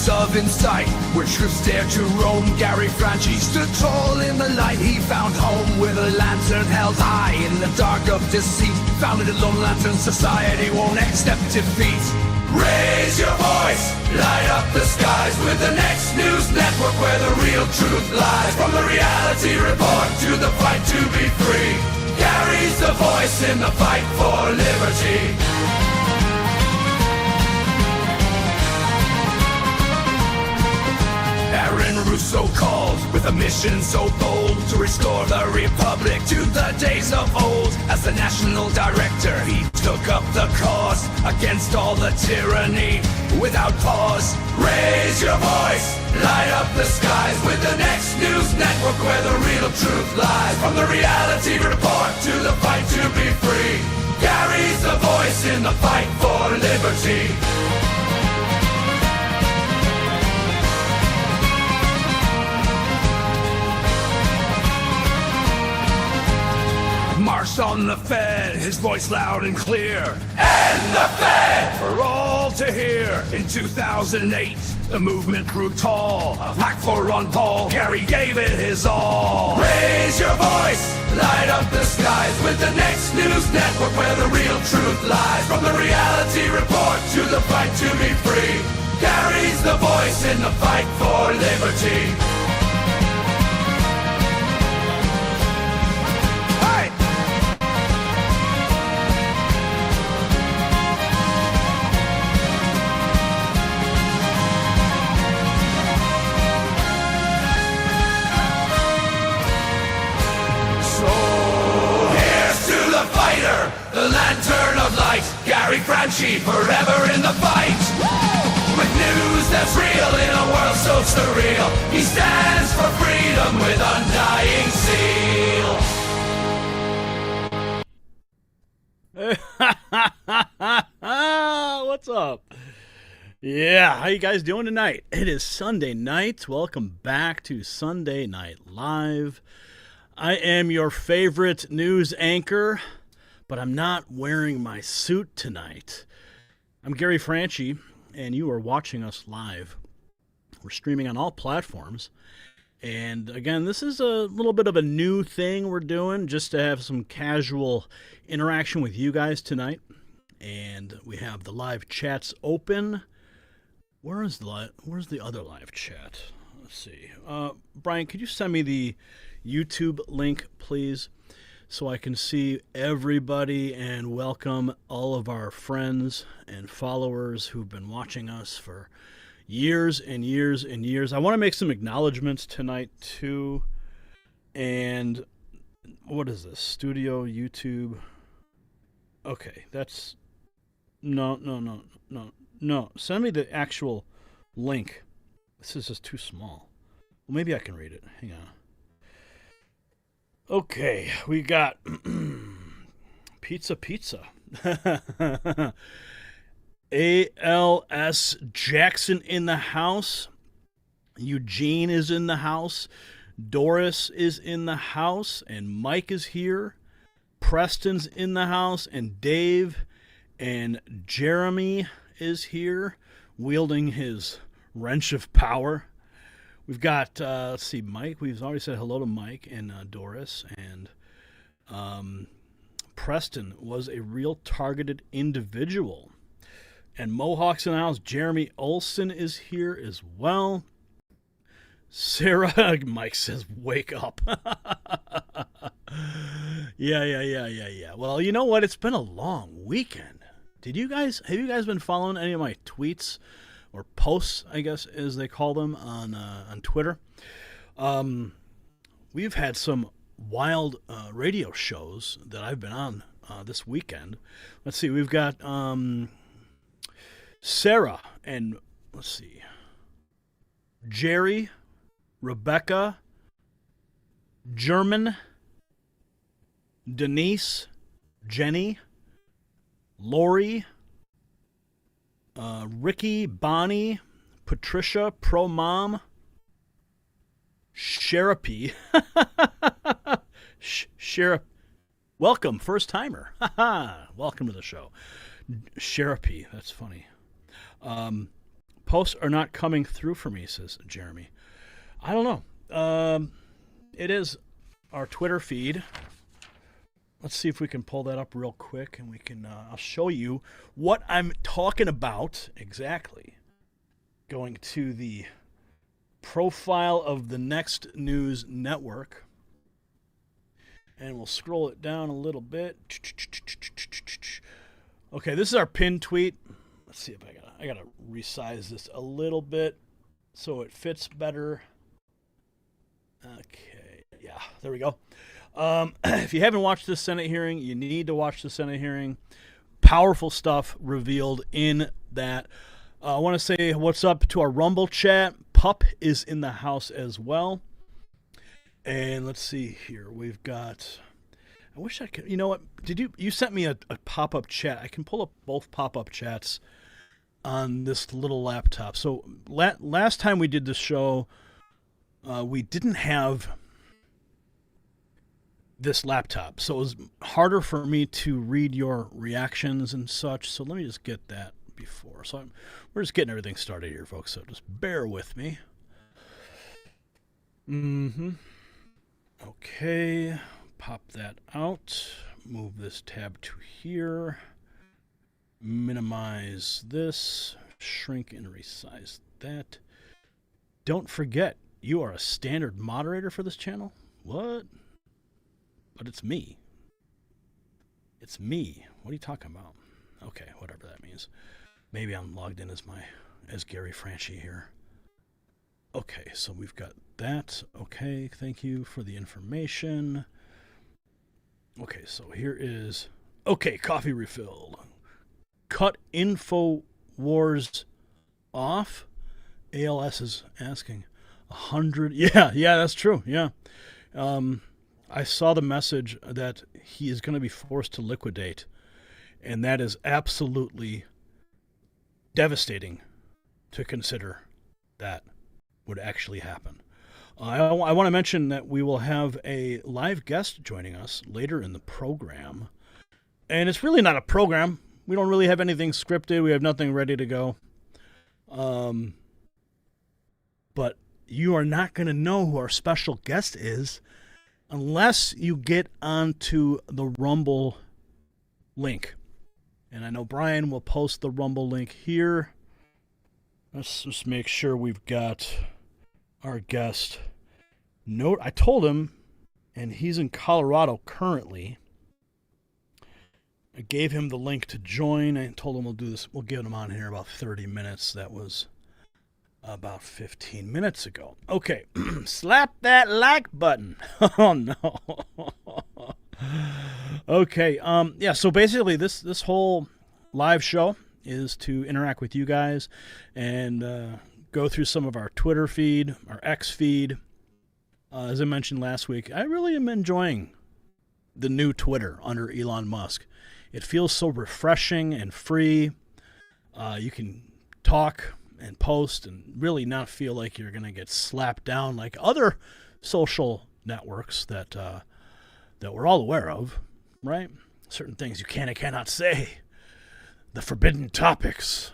moments of insight where truth dared to roam. Gary Franchi stood tall in the light. He found home with a lantern held high in the dark of deceit. Founded a Lone Lantern Society, won't accept defeat. Raise your voice, light up the skies with the next news network where the real truth lies. From the reality report to the fight to be free, Gary's the voice in the fight for liberty. Aaron Russo called with a mission so bold to restore the Republic to the days of old. As the national director, he took up the cause against all the tyranny without pause. Raise your voice, light up the skies with the next news network where the real truth lies. From the reality report to the fight to be free, Gary's the voice in the fight for liberty. Marched on the Fed, his voice loud and clear. End the Fed! For all to hear. In 2008, the movement grew tall. A pack for Ron Paul, Gary gave it his all. Raise your voice, light up the skies with the next news network where the real truth lies. From the reality report to the fight to be free, Gary's the voice in the fight for liberty. The lantern of light, Gary Franchi, forever in the fight. With news that's real in a world so surreal, he stands for freedom with undying zeal. What's up? Yeah, how you guys doing tonight? It is Sunday night. Welcome back to Sunday Night Live. I am your favorite news anchor, but I'm not wearing my suit tonight. I'm Gary Franchi, and you are watching us live. We're streaming on all platforms. And again, this is a little bit of a new thing we're doing, just to have some casual interaction with you guys tonight. And we have the live chats open. Where's the other live chat? Let's see. Brian, could you send me the YouTube link, please, so I can see everybody and welcome all of our friends and followers who've been watching us for years and years and years. I want to make some acknowledgments tonight, too. And what is this? Studio, YouTube. Okay, that's... No. Send me the actual link. This is just too small. Well, maybe I can read it. Hang on. Okay, we got pizza. ALS Jackson in the house. Eugene is in the house. Doris is in the house. And Mike is here. Preston's in the house. And Dave and Jeremy is here, wielding his wrench of power. We've got, let's see, Mike. We've already said hello to Mike and Doris. And Preston was a real targeted individual. And Mohawks in the house. Jeremy Olson is here as well. Sarah, Mike says, wake up. Yeah. Well, you know what? It's been a long weekend. Have you guys been following any of my tweets or posts, I guess, as they call them, on Twitter? We've had some wild radio shows that I've been on this weekend. Let's see, we've got Sarah and, let's see, Jerry, Rebecca, German, Denise, Jenny, Lori, Ricky, Bonnie, Patricia, Pro Mom, Sherapy. Sherap. Welcome, first timer. Welcome to the show. Sherapy, that's funny. Posts are not coming through for me, says Jeremy. I don't know. It is our Twitter feed. Let's see if we can pull that up real quick, and we can. I'll show you what I'm talking about exactly. Going to the profile of the Next News Network, and we'll scroll it down a little bit. Okay, this is our pinned tweet. Let's see if I gotta resize this a little bit so it fits better. Okay, yeah, there we go. If you haven't watched this Senate hearing, you need to watch the Senate hearing. Powerful stuff revealed in that. I want to say what's up to our Rumble chat. Pup is in the house as well. And let's see here. We've got... I wish I could... You know what? You sent me a pop-up chat. I can pull up both pop-up chats on this little laptop. So last time we did the show, we didn't have this laptop, so it was harder for me to read your reactions and such. So let me just get that before. So we're just getting everything started here, folks, so just bear with me. Okay, pop that out, move this tab to here, minimize this, shrink and resize that. Don't forget, you are a standard moderator for this channel. What? But it's me. It's me. What are you talking about? Okay, whatever that means. Maybe I'm logged in as Gary Franchi here. Okay, so we've got that. Okay, thank you for the information. Okay, so here is... Okay, coffee refilled. Cut InfoWars off. ALS is asking. 100... Yeah, that's true. Yeah. I saw the message that he is going to be forced to liquidate, and that is absolutely devastating to consider that would actually happen. I want to mention that we will have a live guest joining us later in the program, and it's really not a program. We don't really have anything scripted. We have nothing ready to go. But you are not going to know who our special guest is unless you get onto the Rumble link. And I know Brian will post the Rumble link here. Let's just make sure we've got our guest note. I told him, and he's in Colorado currently. I gave him the link to join. I told him we'll do this. We'll get him on here about 30 minutes. That was about 15 minutes ago. Okay, slap that like button. Oh no. Okay, yeah, so basically this whole live show is to interact with you guys and go through some of our Twitter feed, our X feed. As I mentioned last week, I really am enjoying the new Twitter under Elon Musk. It feels so refreshing and free. You can talk and post and really not feel like you're going to get slapped down like other social networks that we're all aware of, right? Certain things you can and cannot say. The forbidden topics.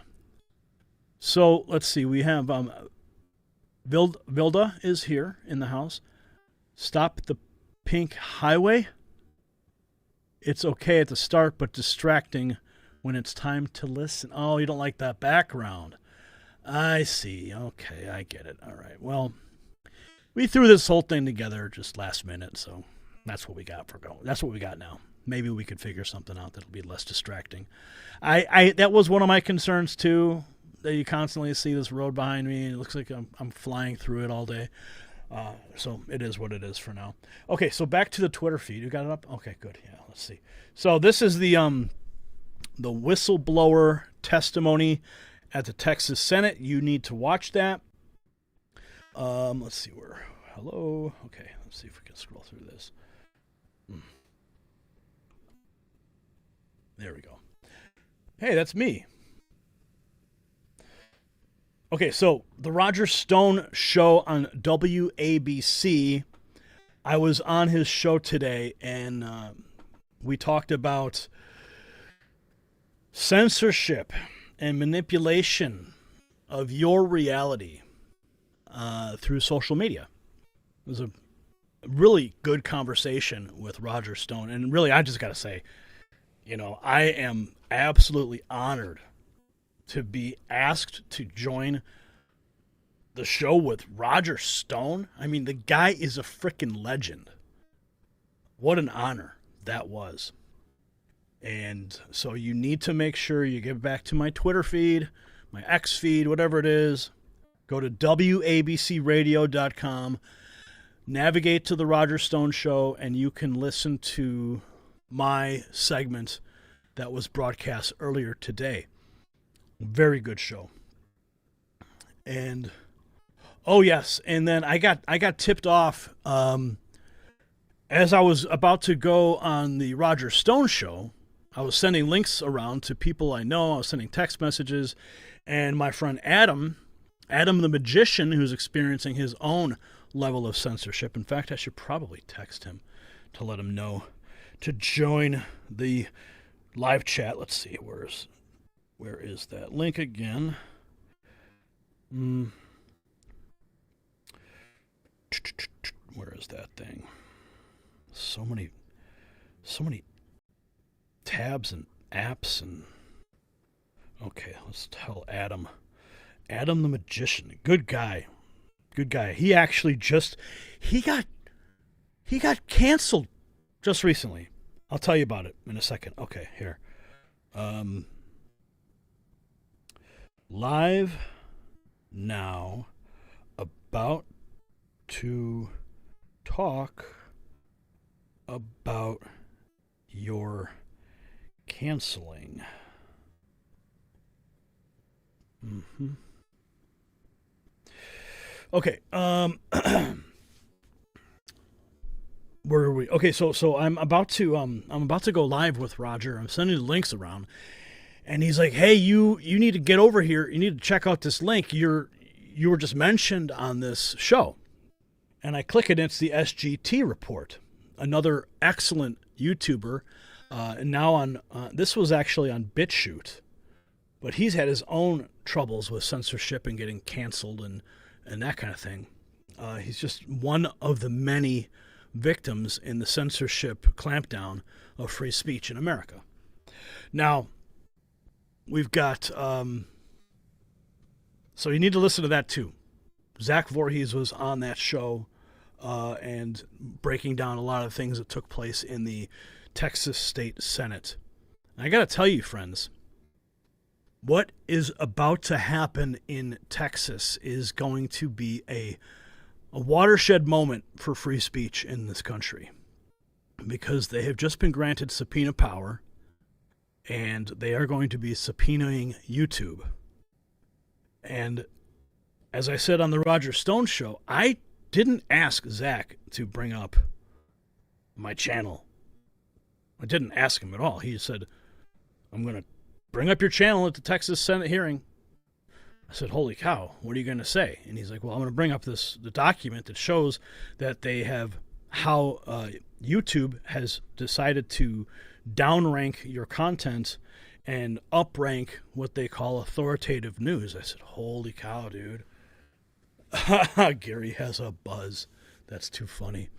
So let's see. We have Vilda is here in the house. Stop the pink highway. It's okay at the start, but distracting when it's time to listen. Oh, you don't like that background. I see. Okay, I get it. All right. Well, we threw this whole thing together just last minute, so that's what we got for going. That's what we got now. Maybe we could figure something out that'll be less distracting. That was one of my concerns too. That you constantly see this road behind me, and it looks like I'm flying through it all day. So it is what it is for now. Okay, so back to the Twitter feed. You got it up? Okay, good. Yeah, let's see. So this is the whistleblower testimony at the Texas Senate. You need to watch that. Let's see where. Hello. Okay, let's see if we can scroll through this. There we go. Hey, that's me. Okay, so the Roger Stone show on WABC, I was on his show today, and we talked about censorship and manipulation of your reality through social media. It was a really good conversation with Roger Stone. And really, I just got to say, I am absolutely honored to be asked to join the show with Roger Stone. I mean, the guy is a freaking legend. What an honor that was. And so you need to make sure you get back to my Twitter feed, my X feed, whatever it is. Go to wabcradio.com, navigate to the Roger Stone Show, and you can listen to my segment that was broadcast earlier today. Very good show. And oh yes, and then I got tipped off as I was about to go on the Roger Stone Show. I was sending links around to people I know. I was sending text messages, and my friend Adam the magician, who's experiencing his own level of censorship. In fact, I should probably text him to let him know to join the live chat. Let's see, where is that link again? Where is that thing? So many tabs and apps and okay, let's tell Adam the magician. Good guy. He actually he got canceled just recently. I'll tell you about it in a second. Okay, here. Live now, about to talk about your canceling. Okay. Where are we? Okay, so I'm about to go live with Roger. I'm sending the links around, and he's like, "Hey, you need to get over here. You need to check out this link. You were just mentioned on this show." And I click it, and it's the SGT report, another excellent YouTuber, and now on this was actually on BitChute, but he's had his own troubles with censorship and getting canceled and that kind of thing. He's just one of the many victims in the censorship clampdown of free speech in America. Now, we've got, so you need to listen to that too. Zach Voorhees was on that show and breaking down a lot of things that took place in the Texas State Senate. And I got to tell you, friends, what is about to happen in Texas is going to be a watershed moment for free speech in this country, because they have just been granted subpoena power, and they are going to be subpoenaing YouTube. And as I said on the Roger Stone Show, I didn't ask Zach to bring up my channel. I didn't ask him at all. He said, "I'm going to bring up your channel at the Texas Senate hearing." I said, "Holy cow, what are you going to say?" And he's like, "Well, I'm going to bring up the document that shows that they have how YouTube has decided to downrank your content and uprank what they call authoritative news." I said, "Holy cow, dude." Gary has a buzz. That's too funny.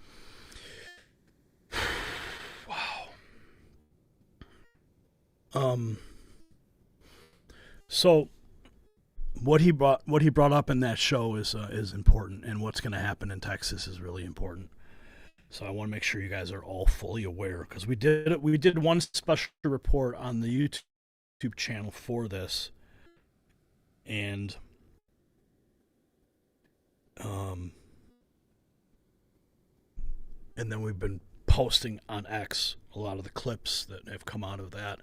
Wow. So what he brought up in that show is important, and what's going to happen in Texas is really important. So I want to make sure you guys are all fully aware, because we did one special report on the YouTube channel for this, and then we've been posting on X a lot of the clips that have come out of that.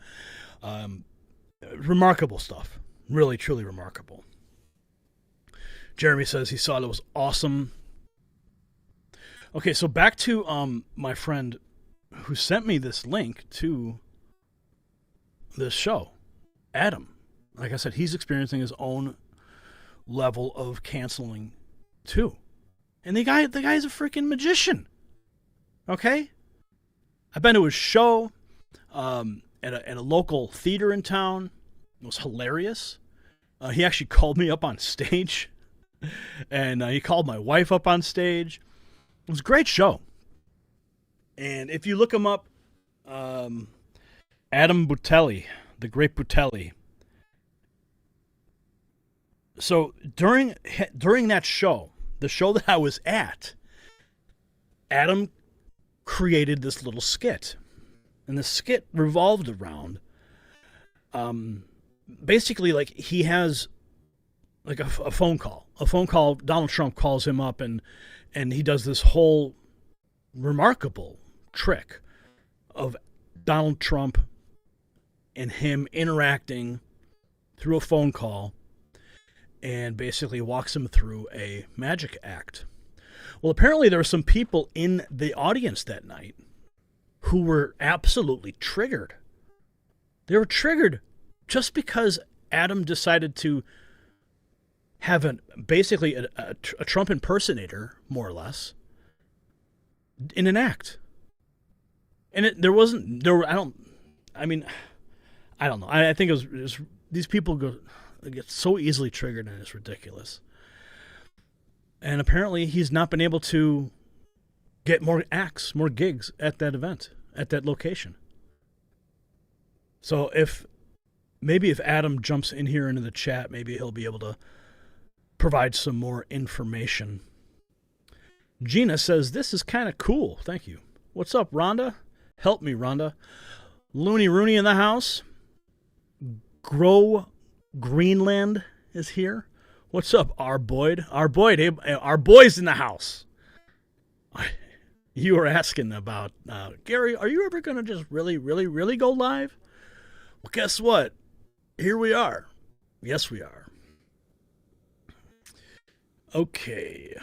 Remarkable stuff. Really, truly remarkable. Jeremy says he thought it was awesome. Okay, so back to my friend who sent me this link to this show, Adam. Like I said, he's experiencing his own level of canceling too. And the guy's a freaking magician. Okay? I've been to his show at a local theater in town. It was hilarious. He actually called me up on stage, and he called my wife up on stage. It was a great show. And if you look him up, Adam Butelli, the great Butelli. So during that show, the show that I was at, Adam created this little skit. And the skit revolved around, basically, like, he has like a phone call. A phone call, Donald Trump calls him up, and he does this whole remarkable trick of Donald Trump and him interacting through a phone call, and basically walks him through a magic act. Well, apparently there were some people in the audience that night who were absolutely triggered. They were triggered just because Adam decided to have basically a Trump impersonator, more or less, in an act. And I don't know. I think it was these people get so easily triggered, and it's ridiculous. And apparently he's not been able to get more acts, more gigs at that event, at that location. So if Adam jumps in here into the chat, maybe he'll be able to provide some more information. Gina says, this is kind of cool. Thank you. What's up, Rhonda? Help me, Rhonda. Looney Rooney in the house. Grow Greenland is here. What's up, our Boyd? Our Boyd, hey, our boy's in the house. You were asking about, Gary, are you ever going to just really, really, really go live? Well, guess what? Here we are. Yes, we are. Okay.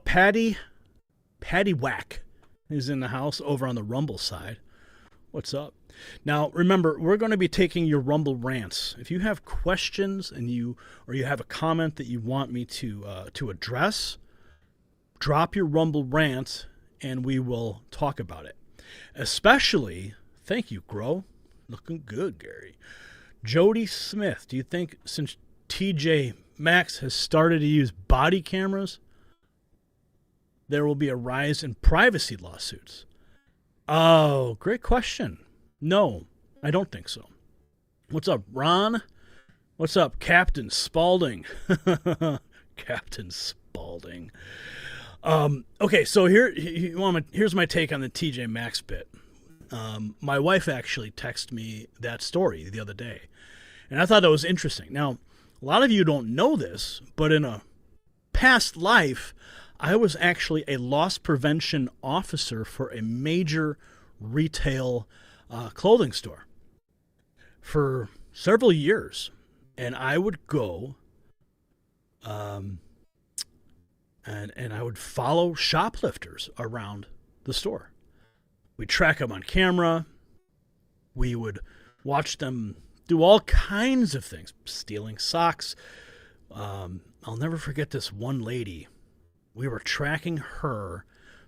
Patty Whack is in the house over on the Rumble side. What's up? Now, remember, we're going to be taking your Rumble rants. If you have questions or you have a comment that you want me to address, drop your Rumble rant and we will talk about it. Especially, thank you, Grow. Looking good, Gary. Jody Smith, do you think since TJ Maxx has started to use body cameras, there will be a rise in privacy lawsuits? Oh, great question. No, I don't think so. What's up, Ron? What's up, Captain Spaulding? Captain Spaulding. Okay, so here's my take on the TJ Maxx bit. My wife actually texted me that story the other day, and I thought that was interesting. Now, a lot of you don't know this, but in a past life, I was actually a loss prevention officer for a major retail clothing store for several years, and I would go and I would follow shoplifters around the store. We'd track them on camera. We would watch them do all kinds of things, stealing socks. I'll never forget this one lady. We were tracking her.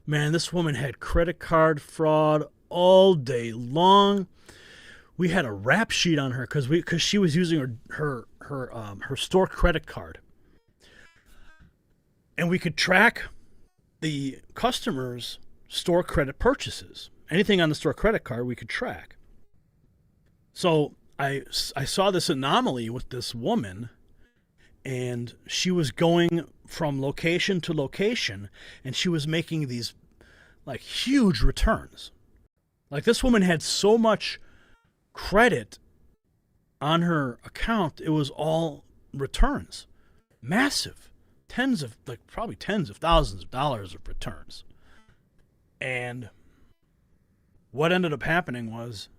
Man, this woman had credit card fraud all day long. We had a rap sheet on her because she was using her store credit card. And we could track the customers' store credit purchases. Anything on the store credit card we could track. So I saw this anomaly with this woman, and she was going from location to location, and she was making these like huge returns. Like, this woman had so much credit on her account, it was all returns. Massive. Probably tens of thousands of dollars of returns. And what ended up happening was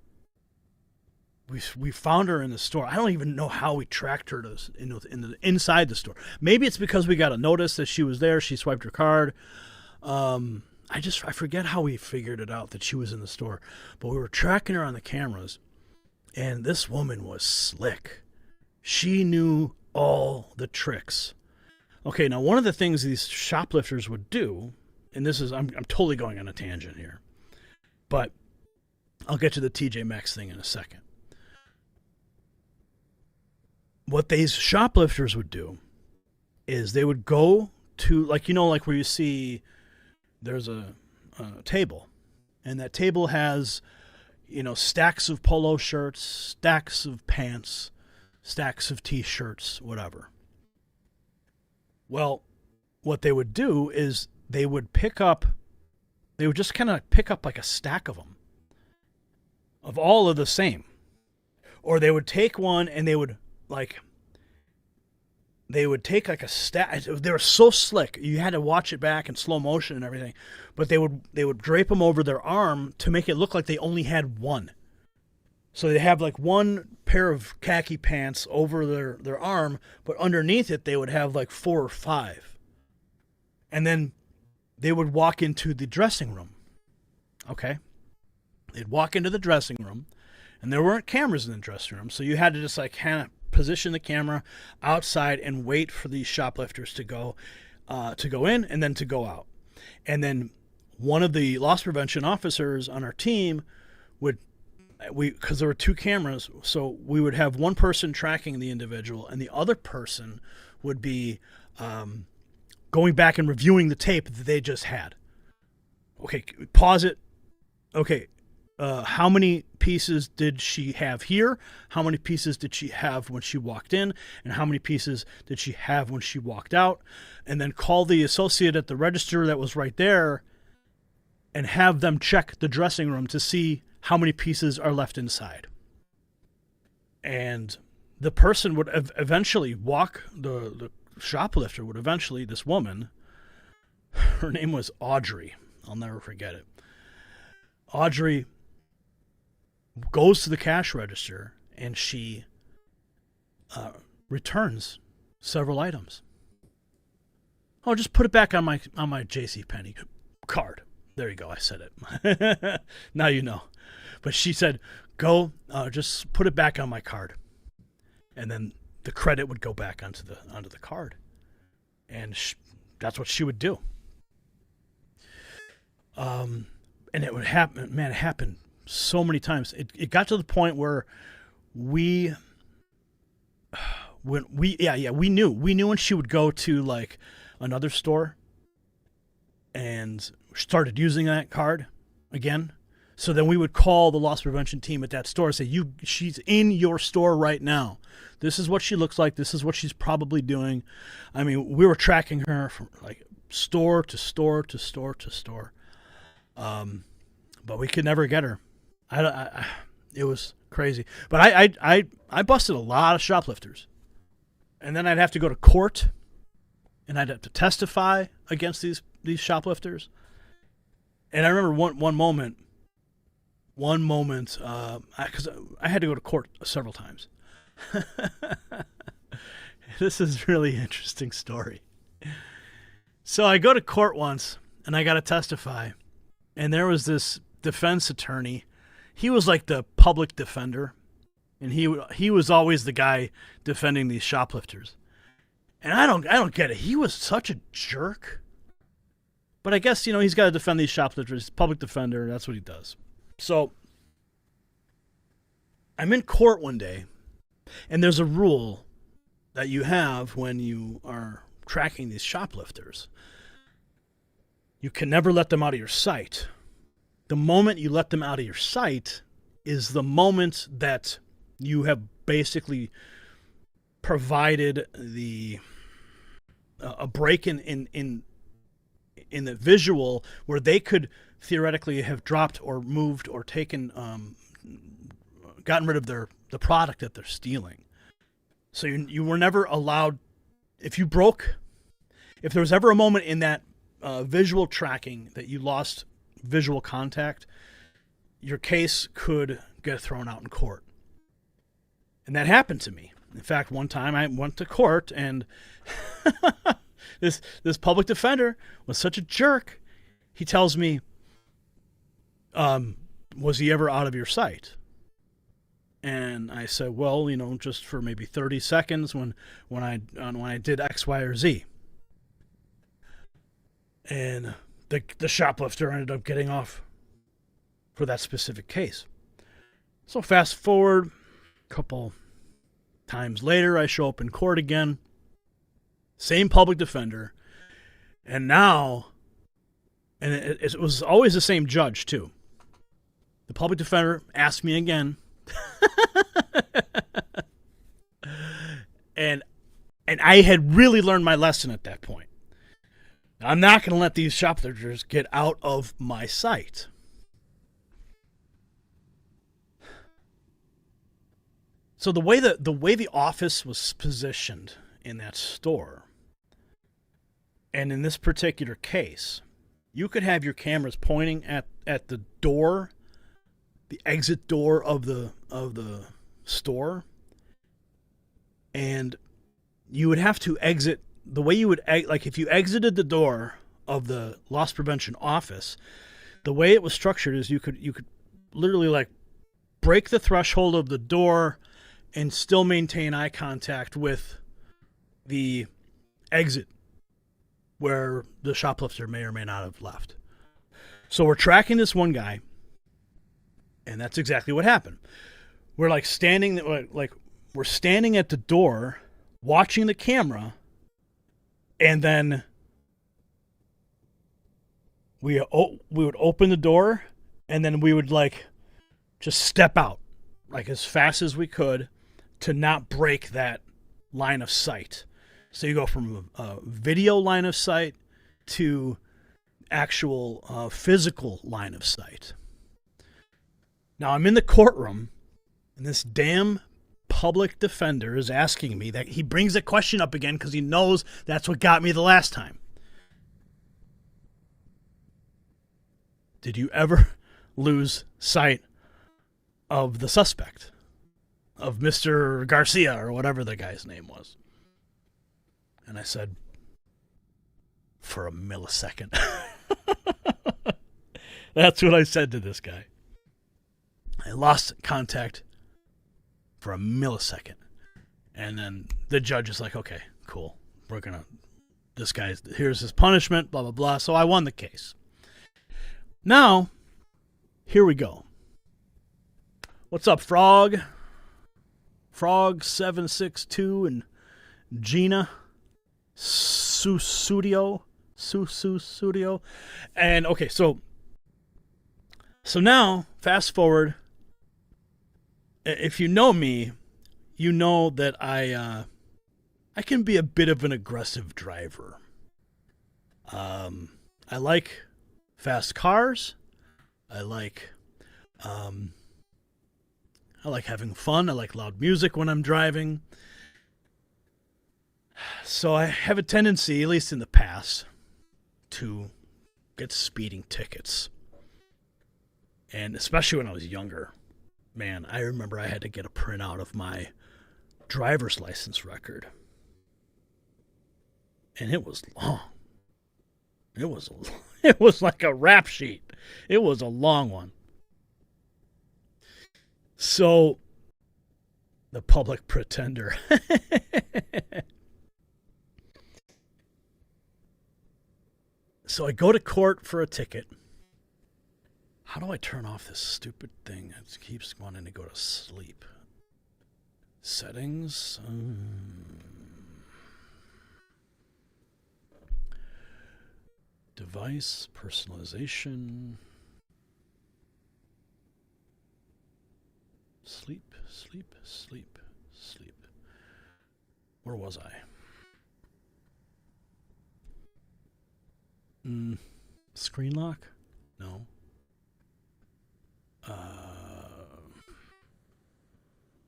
we found her in the store. I don't even know how we tracked her inside the store. Maybe it's because we got a notice that she was there. She swiped her card. I forget how we figured it out that she was in the store. But we were tracking her on the cameras, and this woman was slick. She knew all the tricks. Okay, now one of the things these shoplifters would do, and this is, I'm totally going on a tangent here, but I'll get to the TJ Maxx thing in a second. what these shoplifters would do is they would go to, like, like where you see there's a table, and that table has, stacks of polo shirts, stacks of pants, stacks of t-shirts, whatever. Well, what they would do is they would just kind of pick up like a stack of them, of all of the same. Or they would take one and they would take like a stack. They were so slick. You had to watch it back in slow motion and everything. But they would drape them over their arm to make it look like they only had one. So they have like one pair of khaki pants over their arm, but underneath it they would have like 4 or 5. And then they would walk into the dressing room. Okay? They'd walk into the dressing room, and there weren't cameras in the dressing room, so you had to just like kind of position the camera outside and wait for these shoplifters to go in and then to go out. And then one of the loss prevention officers on our team because there were 2 cameras, so we would have one person tracking the individual, and the other person would be going back and reviewing the tape that they just had. Okay, pause it. Okay, how many pieces did she have here? How many pieces did she have when she walked in? And how many pieces did she have when she walked out? And then call the associate at the register that was right there and have them check the dressing room to see how many pieces are left inside. And the person would eventually the shoplifter would eventually, this woman, her name was Audrey. I'll never forget it. Audrey goes to the cash register and she returns several items. Oh, just put it back on my JCPenney card. There you go. I said it. Now you know. But she said, "Go, just put it back on my card," and then the credit would go back onto the card, and that's what she would do. And it would happen. Man, it happened so many times. It got to the point where we knew when she would go to like another store and started using that card again. So then we would call the loss prevention team at that store and say, she's in your store right now. This is what she looks like. This is what she's probably doing. I mean, we were tracking her from like store to store to store to store. But we could never get her. It was crazy. But I busted a lot of shoplifters. And then I'd have to go to court and I'd have to testify against these shoplifters. And I remember one moment, because I had to go to court several times. This is a really interesting story. So I go to court once, and I got to testify, and there was this defense attorney. He was like the public defender, and he was always the guy defending these shoplifters. And I don't get it. He was such a jerk. But I guess, he's got to defend these shoplifters. Public defender, that's what he does. So I'm in court one day, and there's a rule that you have when you are tracking these shoplifters. You can never let them out of your sight. The moment you let them out of your sight is the moment that you have basically provided a break in the visual where they could theoretically have dropped or moved or taken, gotten rid of the product that they're stealing. So you were never allowed, if there was ever a moment in that visual tracking that you lost visual contact, your case could get thrown out in court. And that happened to me. In fact, one time I went to court and this public defender was such a jerk. He tells me, was he ever out of your sight? And I said, well, just for maybe 30 seconds when I did X, Y, or Z. And the shoplifter ended up getting off for that specific case. So fast forward a couple Times later, I show up in court again. Same public defender. And now, and it was always the same judge, too. The public defender asked me again. and I had really learned my lesson at that point. I'm not going to let these shoplifters get out of my sight. So the way the office was positioned in that store, and in this particular case, you could have your cameras pointing at the door, the exit door of the store, and you would have to exit the way you would, like if you exited the door of the loss prevention office, the way it was structured is you could literally like break the threshold of the door and still maintain eye contact with the exit where the shoplifter may or may not have left. So we're tracking this one guy, and that's exactly what happened. We're like standing at the door watching the camera, and then we would open the door, and then we would like just step out like as fast as we could to not break that line of sight. So you go from a video line of sight to actual physical line of sight. Now I'm in the courtroom, and this damn public defender is asking me that. He brings the question up again because he knows that's what got me the last time. Did you ever lose sight of the suspect, of Mr. Garcia or whatever the guy's name was? And I said, for a millisecond. That's what I said to this guy. I lost contact for a millisecond. And then the judge is like, okay, cool. Here's his punishment, blah, blah, blah. So I won the case. Now, here we go. What's up, Frog? Frog762 and Gina Susudio. And okay, so now, fast forward. If you know me, you know that I can be a bit of an aggressive driver. I like fast cars. I like having fun. I like loud music when I'm driving. So I have a tendency, at least in the past, to get speeding tickets. And especially when I was younger. Man, I remember I had to get a printout of my driver's license record. And it was long. It was like a rap sheet. It was a long one. So, the public pretender. So I go to court for a ticket. How do I turn off this stupid thing? It keeps wanting to go to sleep. Settings. Device personalization. Sleep. Where was I? Screen lock? No.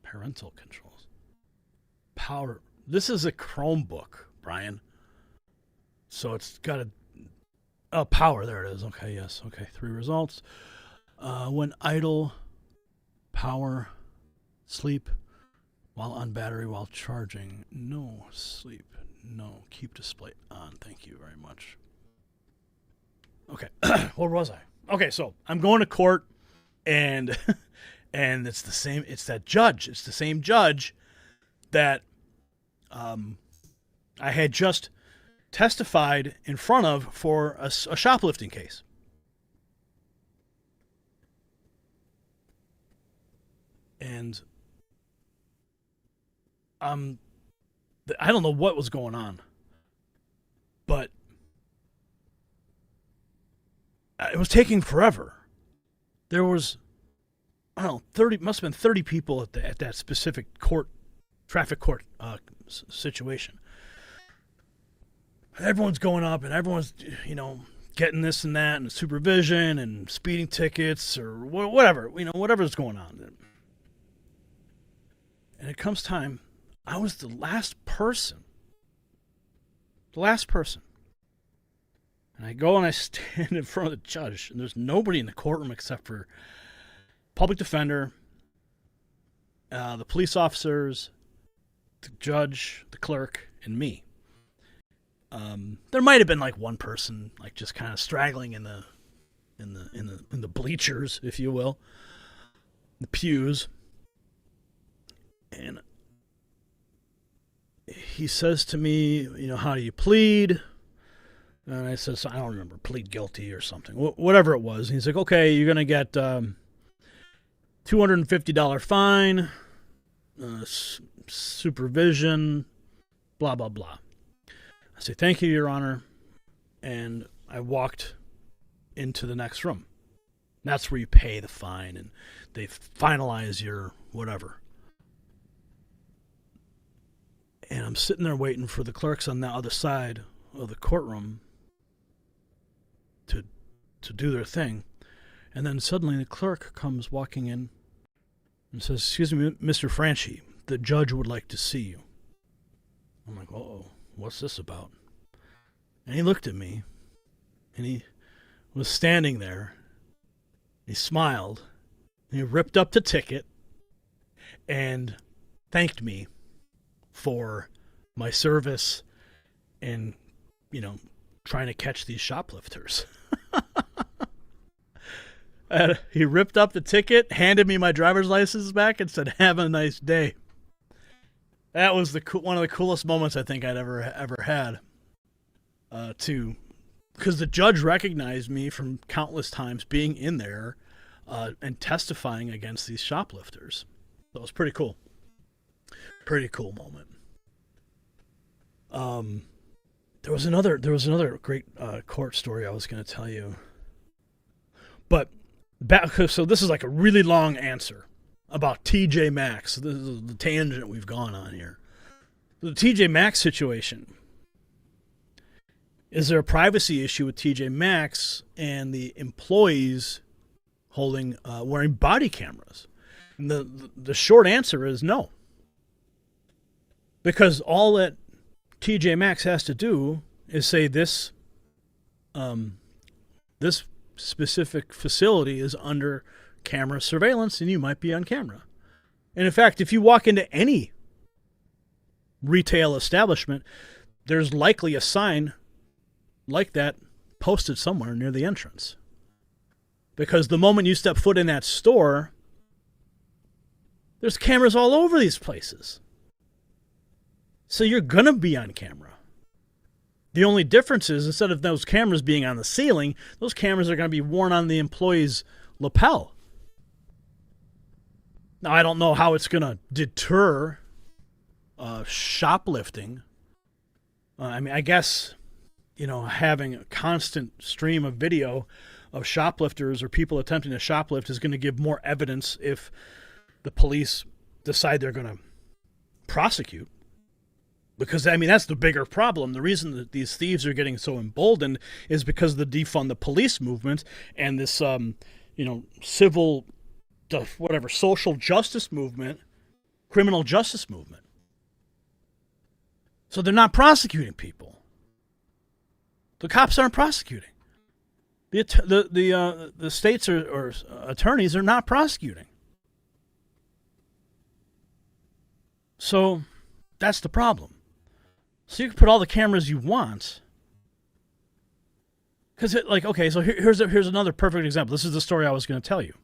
Parental controls. Power. This is a Chromebook, Brian. So it's got power. There it is. Okay, yes. Okay, 3 results. When idle, power, sleep, while on battery, while charging. No, sleep. No, keep display on. Thank you very much. Okay, where was I? Okay, so I'm going to court, and it's the same. It's that judge. It's the same judge that I had just testified in front of for a shoplifting case. And I don't know what was going on, but it was taking forever. There was, I don't know, 30, must have been 30 people at that specific traffic court situation. Everyone's going up and everyone's, getting this and that and supervision and speeding tickets or whatever, whatever's going on. And it comes time, I was the last person. And I go and I stand in front of the judge, and there's nobody in the courtroom except for public defender, the police officers, the judge, the clerk, and me. There might have been like one person, like just kind of straggling in the bleachers, if you will, the pews. And he says to me, how do you plead? And I said, I don't remember, plead guilty or something, whatever it was. And he's like, okay, you're going to get $250 fine, supervision, blah, blah, blah. I say, thank you, Your Honor. And I walked into the next room. That's where you pay the fine and they finalize your whatever. And I'm sitting there waiting for the clerks on the other side of the courtroom to do their thing. And then suddenly the clerk comes walking in and says, excuse me, Mr. Franchi, the judge would like to see you. I'm like, uh-oh, what's this about? And he looked at me, and he was standing there. He smiled, and he ripped up the ticket and thanked me for my service in, trying to catch these shoplifters. And he ripped up the ticket, handed me my driver's license back, and said, have a nice day. That was one of the coolest moments I think I'd ever had. Because the judge recognized me from countless times being in there and testifying against these shoplifters. So it was pretty cool. Pretty cool moment. There was another great court story I was going to tell you. But so this is like a really long answer about TJ Maxx. This is the tangent we've gone on here. The TJ Maxx situation. Is there a privacy issue with TJ Maxx and the employees wearing body cameras? And the short answer is no. Because all that TJ Maxx has to do is say this specific facility is under camera surveillance and you might be on camera. And in fact, if you walk into any retail establishment, there's likely a sign like that posted somewhere near the entrance. Because the moment you step foot in that store, there's cameras all over these places. So you're going to be on camera. The only difference is instead of those cameras being on the ceiling, those cameras are going to be worn on the employee's lapel. Now, I don't know how it's going to deter shoplifting. I guess, having a constant stream of video of shoplifters or people attempting to shoplift is going to give more evidence if the police decide they're going to prosecute. Because, that's the bigger problem. The reason that these thieves are getting so emboldened is because of the defund the police movement and this, civil, social justice movement, criminal justice movement. So they're not prosecuting people. The cops aren't prosecuting. The states or attorneys are not prosecuting. So that's the problem. So you can put all the cameras you want. Because so here's another perfect example. This is the story I was going to tell you.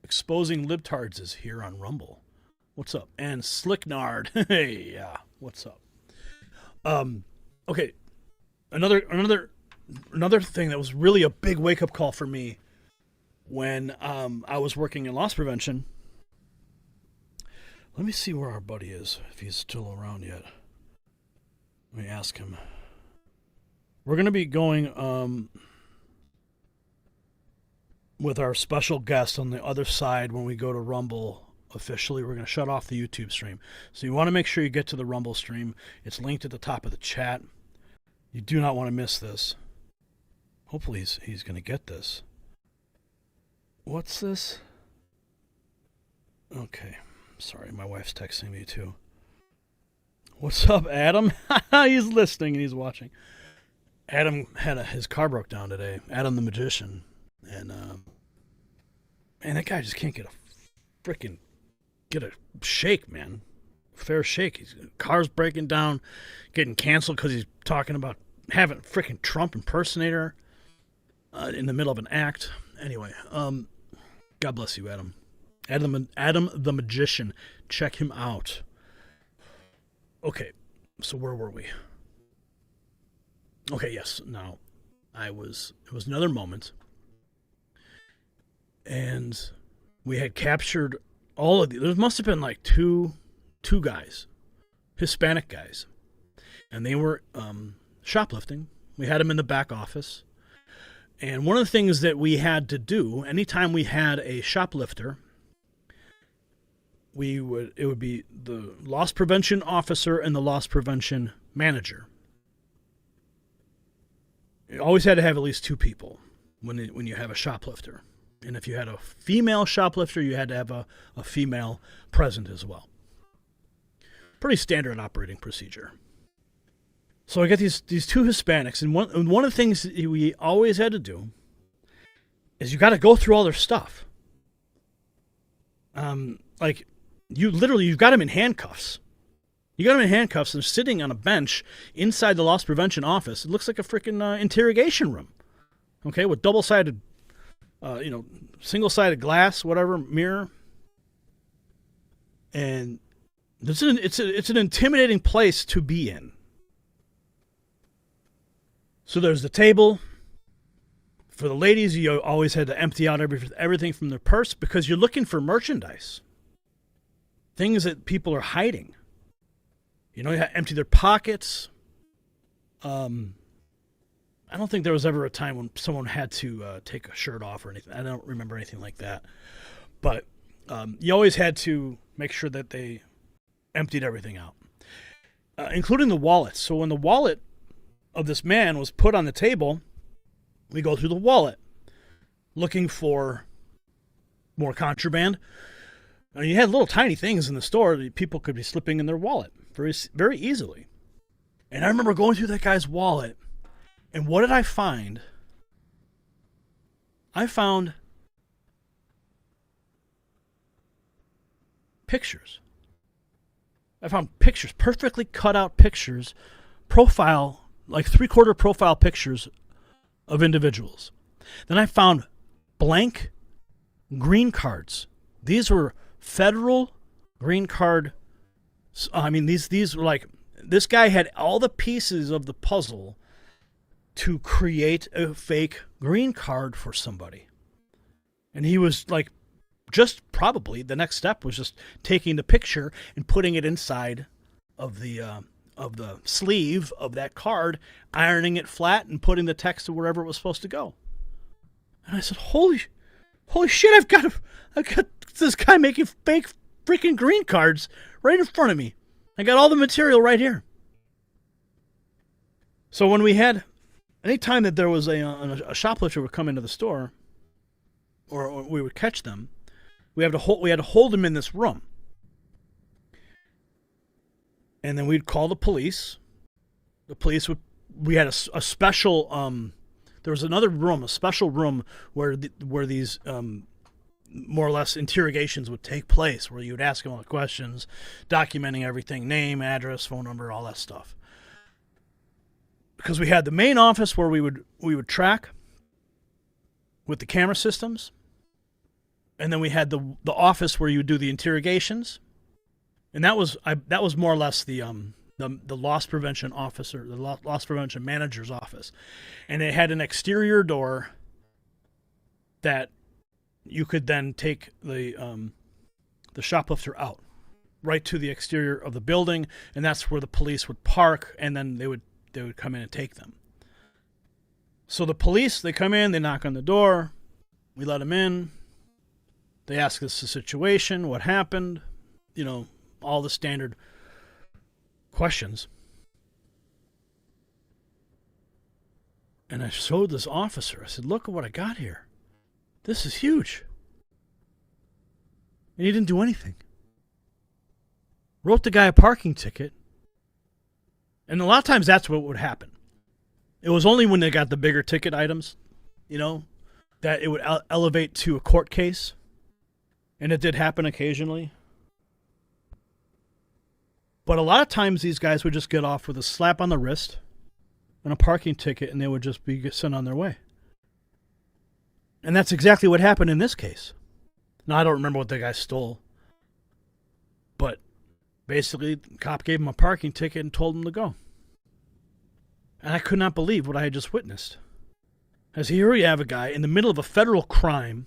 Exposing libtards is here on Rumble. What's up? And Slicknard. Hey, yeah. What's up? Okay. Another thing that was really a big wake-up call for me when I was working in loss prevention. Let me see where our buddy is, if he's still around yet. Let me ask him. We're going to be going with our special guest on the other side when we go to Rumble officially. We're going to shut off the YouTube stream. So you want to make sure you get to the Rumble stream. It's linked at the top of the chat. You do not want to miss this. Hopefully he's going to get this. What's this? Okay. Sorry, my wife's texting me too. What's up, Adam? He's listening and he's watching. Adam had his car broke down today. Adam the magician. And that guy just can't get a shake, man. Fair shake. His car's breaking down, getting canceled because he's talking about having a freaking Trump impersonator in the middle of an act. Anyway, God bless you, Adam. Adam the magician. Check him out. Okay, so where were we? Okay, yes. Now, it was another moment, and we had captured all of there must have been like two guys, Hispanic guys, and they were shoplifting. We had them in the back office, and one of the things that we had to do anytime we had a shoplifter, it would be the loss prevention officer and the loss prevention manager. You always had to have at least two people when you have a shoplifter. And if you had a female shoplifter, you had to have a female present as well. Pretty standard operating procedure. So I got these two Hispanics, and one of the things we always had to do is you got to go through all their stuff. You've got them in handcuffs. You got them in handcuffs and they're sitting on a bench inside the loss prevention office. It looks like a freaking interrogation room. Okay, with double-sided, single-sided glass, whatever, mirror. And it's an intimidating place to be in. So there's the table. For the ladies, you always had to empty out everything from their purse because you're looking for merchandise. Things that people are hiding. You have to empty their pockets. I don't think there was ever a time when someone had to take a shirt off or anything. I don't remember anything like that. But you always had to make sure that they emptied everything out, including the wallet. So when the wallet of this man was put on the table, we go through the wallet looking for more contraband. You had little tiny things in the store that people could be slipping in their wallet very, very easily. And I remember going through that guy's wallet, and what did I find? I found pictures. I found pictures, perfectly cut out pictures, profile, like 3/4 profile pictures of individuals. Then I found blank green cards. These were federal green card. I mean, these were like, this guy had all the pieces of the puzzle to create a fake green card for somebody. And he was like, just probably the next step was just taking the picture and putting it inside of the sleeve of that card, ironing it flat and putting the text to wherever it was supposed to go. And I said, holy shit, I've got this guy making fake freaking green cards right in front of me. I got all the material right here. So when we had, anytime that there was a shoplifter would come into the store, or we would catch them, we had to hold them in this room. And then we'd call the police. The police we had a special, there was another room, a special room where these more or less interrogations would take place, where you would ask them all the questions, documenting everything, name, address, phone number, all that stuff. Because we had the main office where we would track with the camera systems, and then we had the office where you would do the interrogations, and that was more or less the loss prevention officer, the loss prevention manager's office, and it had an exterior door that you could then take the shoplifter out right to the exterior of the building, and that's where the police would park, and then they would come in and take them. So the police, they come in, they knock on the door, we let them in, they ask us the situation, what happened, all the standard questions. And I showed this officer, I said, look at what I got here. This is huge. And he didn't do anything. Wrote the guy a parking ticket. And a lot of times that's what would happen. It was only when they got the bigger ticket items, that it would elevate to a court case. And it did happen occasionally. But a lot of times these guys would just get off with a slap on the wrist and a parking ticket, and they would just be sent on their way. And that's exactly what happened in this case. Now, I don't remember what the guy stole. But basically, the cop gave him a parking ticket and told him to go. And I could not believe what I had just witnessed. As here you have a guy in the middle of a federal crime,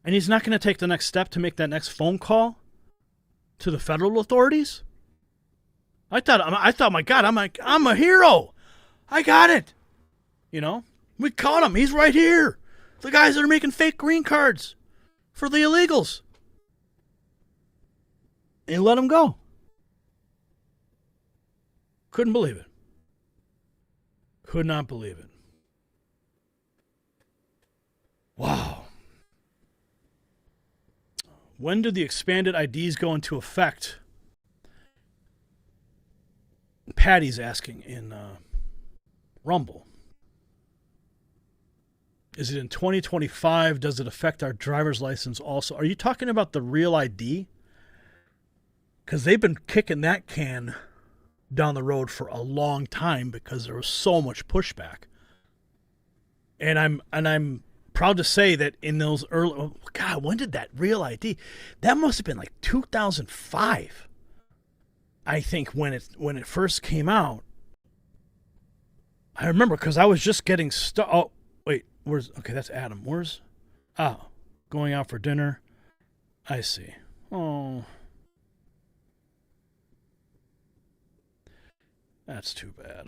and he's not going to take the next step to make that next phone call to the federal authorities? I thought, my God, I'm a hero. I got it. We caught him. He's right here. The guys that are making fake green cards for the illegals. And let him go. Couldn't believe it. Could not believe it. Wow. When did the expanded IDs go into effect? Patty's asking in Rumble. Is it in 2025? Does it affect our driver's license also? Are you talking about the real ID? Because they've been kicking that can down the road for a long time because there was so much pushback. And I'm proud to say that in those early, oh God, when did that real ID? That must have been like 2005. I think when it first came out. I remember because I was just getting oh wait, that's Adam. Going out for dinner. I see. Oh, that's too bad.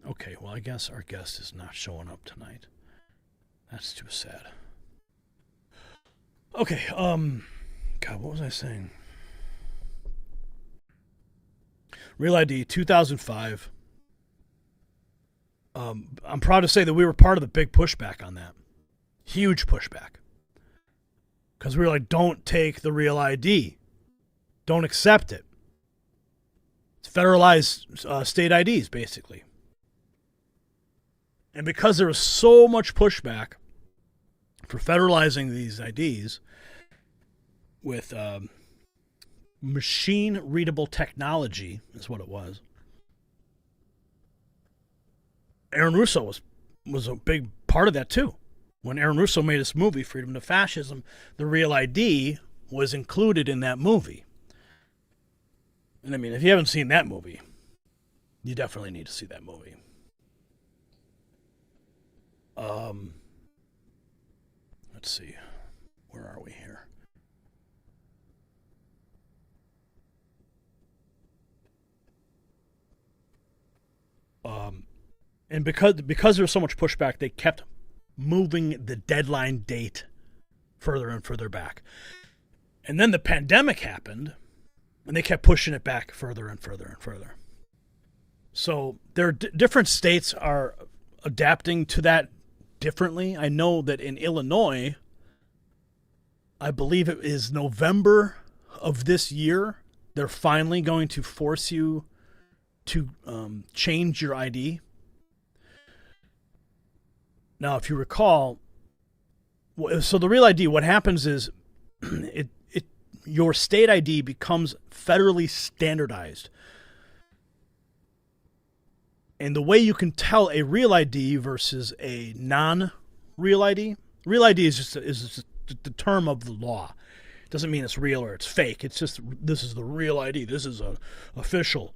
Okay, well, I guess our guest is not showing up tonight. That's too sad. Okay, God, what was I saying? Real ID, 2005. I'm proud to say that we were part of the big pushback on that. Huge pushback. Because we were like, don't take the real ID. Don't accept it. It's federalized state IDs, basically. And because there was so much pushback for federalizing these IDs with machine-readable technology, is what it was. Aaron Russo was a big part of that, too. When Aaron Russo made his movie, Freedom to Fascism, the Real ID was included in that movie. And I mean, if you haven't seen that movie, you definitely need to see that movie. Let's see. Where are we here? And because there was so much pushback, they kept moving the deadline date further and further back. And then the pandemic happened, and they kept pushing it back further and further and further. So different states are adapting to that differently. I know that in Illinois, I believe it is November of this year, they're finally going to force you to change your ID. Now, if you recall, so the Real ID, what happens is your state ID becomes federally standardized. And the way you can tell a real ID versus a non-real ID is just the term of the law. It doesn't mean it's real or it's fake. It's just, this is the real ID. This is official.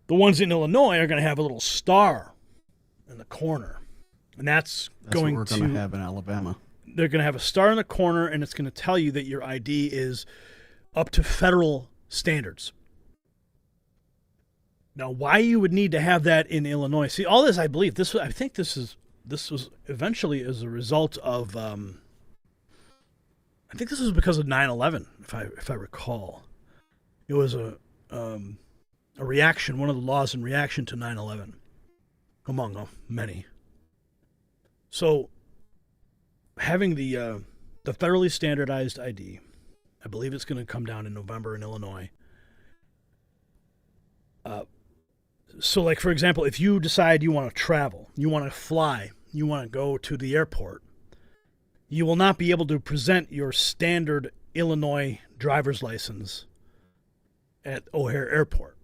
The ones in Illinois are going to have a little star in the corner. And that's what we're going to have in Alabama. They're going to have a star in the corner, and it's going to tell you that your ID is up to federal standards. Now, why you would need to have that in Illinois? See, all this, I think this was eventually as a result of, I think this was because of 9/11, if I recall. It was a reaction, one of the laws in reaction to 9/11, among many. So, having the federally standardized ID, I believe it's going to come down in November in Illinois. So, like, for example, if you decide you want to travel, you want to fly, you want to go to the airport, you will not be able to present your standard Illinois driver's license at O'Hare Airport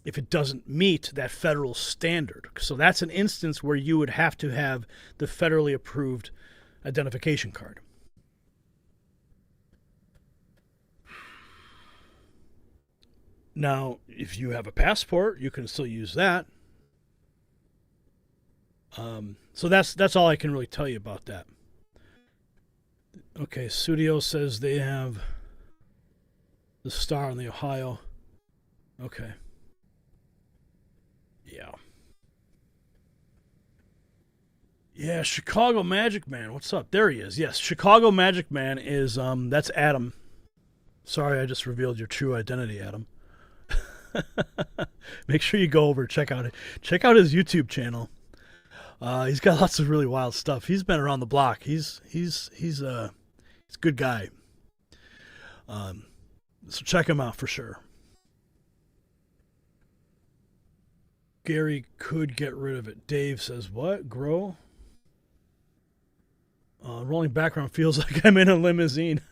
if it doesn't meet that federal standard. So that's an instance where you would have to have the federally approved identification card. Now, if you have a passport, you can still use that. So that's all I can really tell you about that. Okay, Studio says they have the star in the Ohio. Okay. Yeah. Yeah, Chicago Magic Man. What's up? There he is. Yes, Chicago Magic Man is that's Adam. Sorry, I just revealed your true identity, Adam. Make sure you go over check out his YouTube channel. He's got lots of really wild stuff. He's been around the block. He's a good guy. So check him out for sure. Gary could get rid of it. Dave says, what? Grow? Rolling background feels like I'm in a limousine.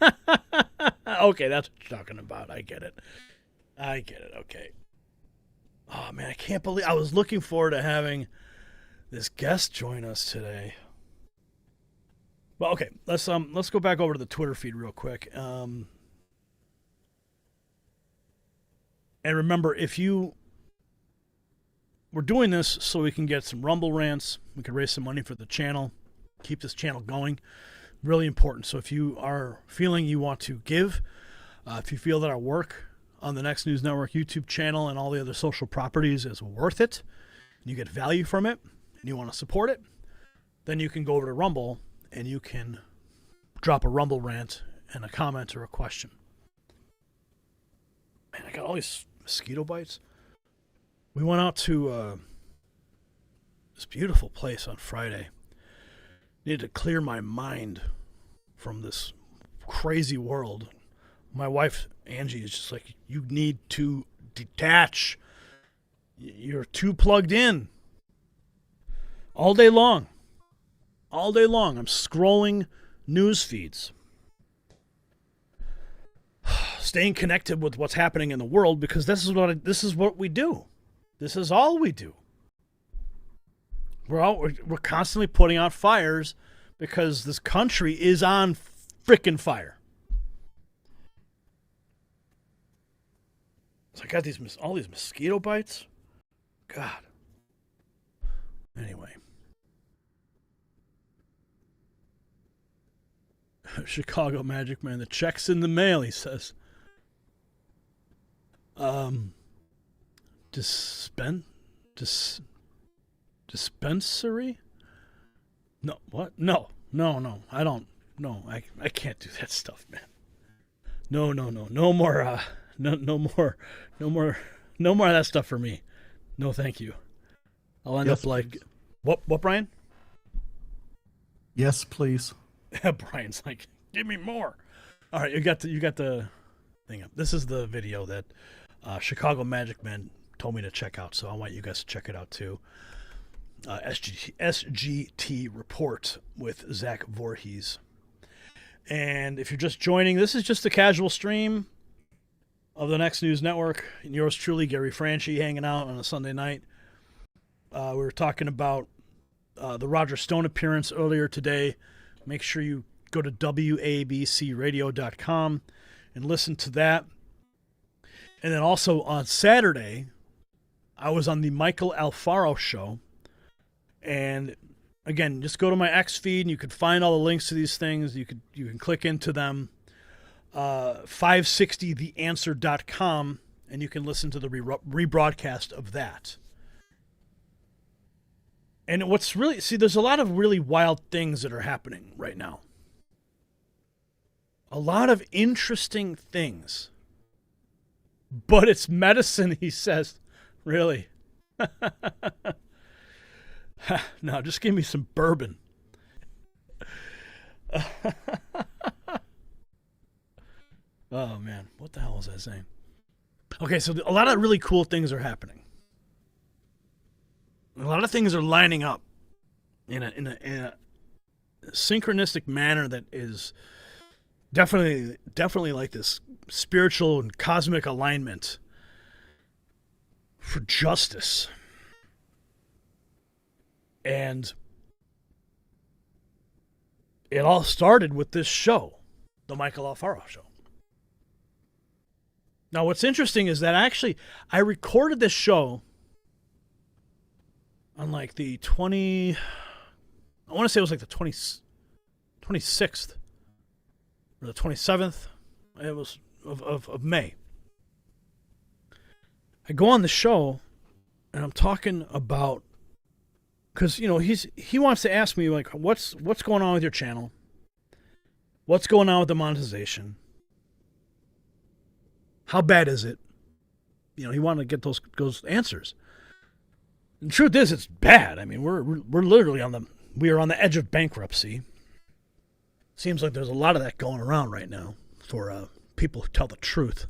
Okay, that's what you're talking about. I get it. Okay. Oh, man, I can't believe... I was looking forward to having this guest join us today. Well, okay, let's go back over to the Twitter feed real quick. And remember, we're doing this so we can get some Rumble rants. We can raise some money for the channel. Keep this channel going. Really important. So if you are feeling you want to give, if you feel that our work on the Next News Network YouTube channel and all the other social properties is worth it, and you get value from it, and you want to support it, then you can go over to Rumble and you can drop a Rumble rant and a comment or a question. Man, I got all these mosquito bites. We went out to this beautiful place on Friday. Needed to clear my mind from this crazy world. My wife, Angie, is just like, you need to detach. You're too plugged in. All day long. I'm scrolling news feeds. Staying connected with what's happening in the world, because this is what we do. This is all we do. We're constantly putting out fires because this country is on frickin' fire. So I got all these mosquito bites. God. Anyway. Chicago Magic Man, the check's in the mail, he says. Dispensary? No, what? No. I don't. No, I can't do that stuff, man. No more. No more of that stuff for me. No, thank you. I'll end up like, please. What, Brian? Yes, please. Brian's like, give me more. All right, you got the thing up. This is the video that Chicago Magic Man told me to check out, so I want you guys to check it out too. SGT Report with Zach Voorhees. And if you're just joining, this is just a casual stream of the Next News Network. And yours truly, Gary Franchi, hanging out on a Sunday night. We were talking about the Roger Stone appearance earlier today. Make sure you go to wabcradio.com and listen to that. And then also on Saturday, I was on the Michael Alfaro show. And again, just go to my X feed and you can find all the links to these things. You can click into them. 560theanswer.com, and you can listen to the rebroadcast of that. And what's really, there's a lot of really wild things that are happening right now. A lot of interesting things. But it's medicine, he says. Really? No, just give me some bourbon. Oh, man. What the hell was I saying? Okay, so a lot of really cool things are happening. A lot of things are lining up in a synchronistic manner that is definitely like this spiritual and cosmic alignment for justice. And it all started with this show, the Michael Alfaro Show. Now, what's interesting is that I recorded this show on like the I want to say it was like the 26th or the 27th. It was of May. I go on the show and I'm talking about, because he wants to ask me like what's going on with your channel, what's going on with the monetization, how bad is it? He wanted to get those answers. And the truth is, it's bad. I mean, we're literally on the edge of bankruptcy. Seems like there's a lot of that going around right now for people who tell the truth.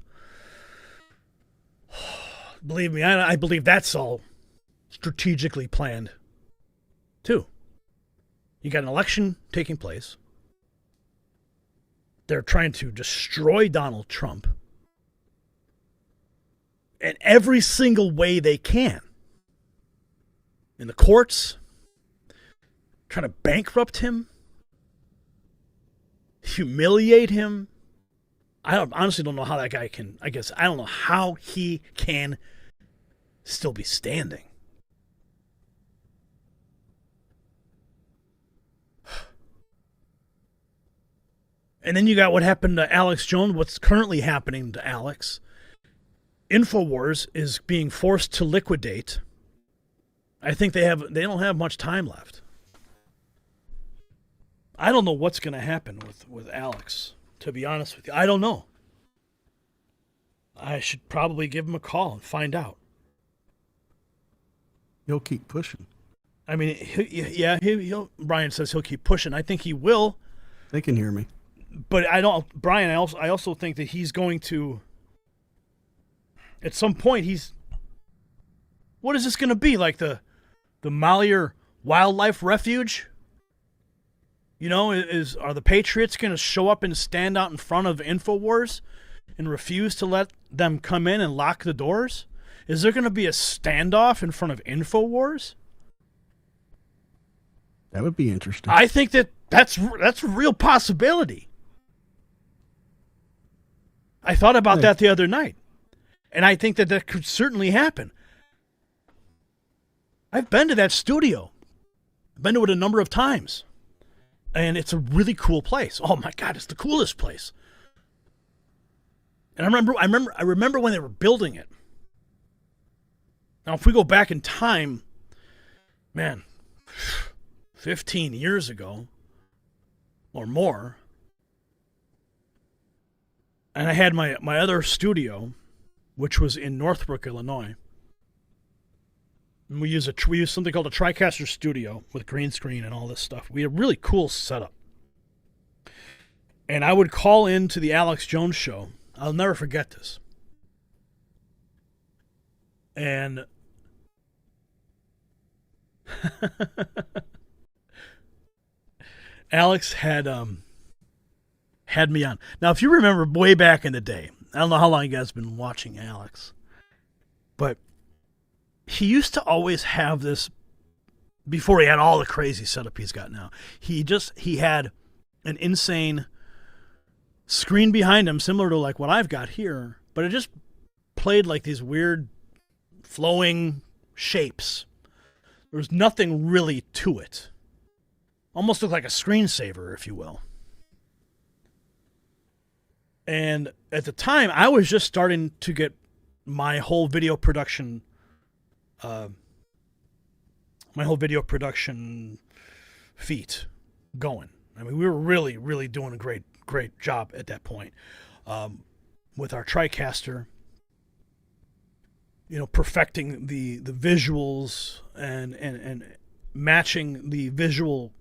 Believe me, I believe that's all strategically planned, too. You got an election taking place. They're trying to destroy Donald Trump in every single way they can. In the courts, trying to bankrupt him, humiliate him. I honestly don't know how that guy can, I don't know how he can still be standing. And then you got what happened to Alex Jones, what's currently happening to Alex. InfoWars is being forced to liquidate. I think they don't have much time left. I don't know what's going to happen with Alex, to be honest with you. I don't know. I should probably give him a call and find out. He'll keep pushing. I mean, Brian says he'll keep pushing. I think he will. They can hear me. But I also think that he's going to, at some point, what is this going to be? Like the Malheur Wildlife Refuge? Are the Patriots going to show up and stand out in front of InfoWars and refuse to let them come in and lock the doors? Is there going to be a standoff in front of InfoWars? That would be interesting. I think that's a real possibility. I thought about that the other night, and I think that could certainly happen. I've been to that studio. I've been to it a number of times. And it's a really cool place. Oh my God, it's the coolest place. And I remember when they were building it. Now, if we go back in time, man, 15 years ago or more, and I had my other studio, which was in Northbrook, Illinois. And we use something called a TriCaster Studio with green screen and all this stuff. We had a really cool setup. And I would call into the Alex Jones show. I'll never forget this. And Alex had me on. Now, if you remember way back in the day, I don't know how long you guys have been watching Alex, but he used to always have this, before he had all the crazy setup he's got now, he had an insane screen behind him, similar to like what I've got here, but it just played like these weird flowing shapes. There was nothing really to it. Almost looked like a screensaver, if you will. And at the time, I was just starting to get my whole video production feat going. I mean, we were really, really doing a great job at that point with our TriCaster. You know, perfecting the visuals and matching the visual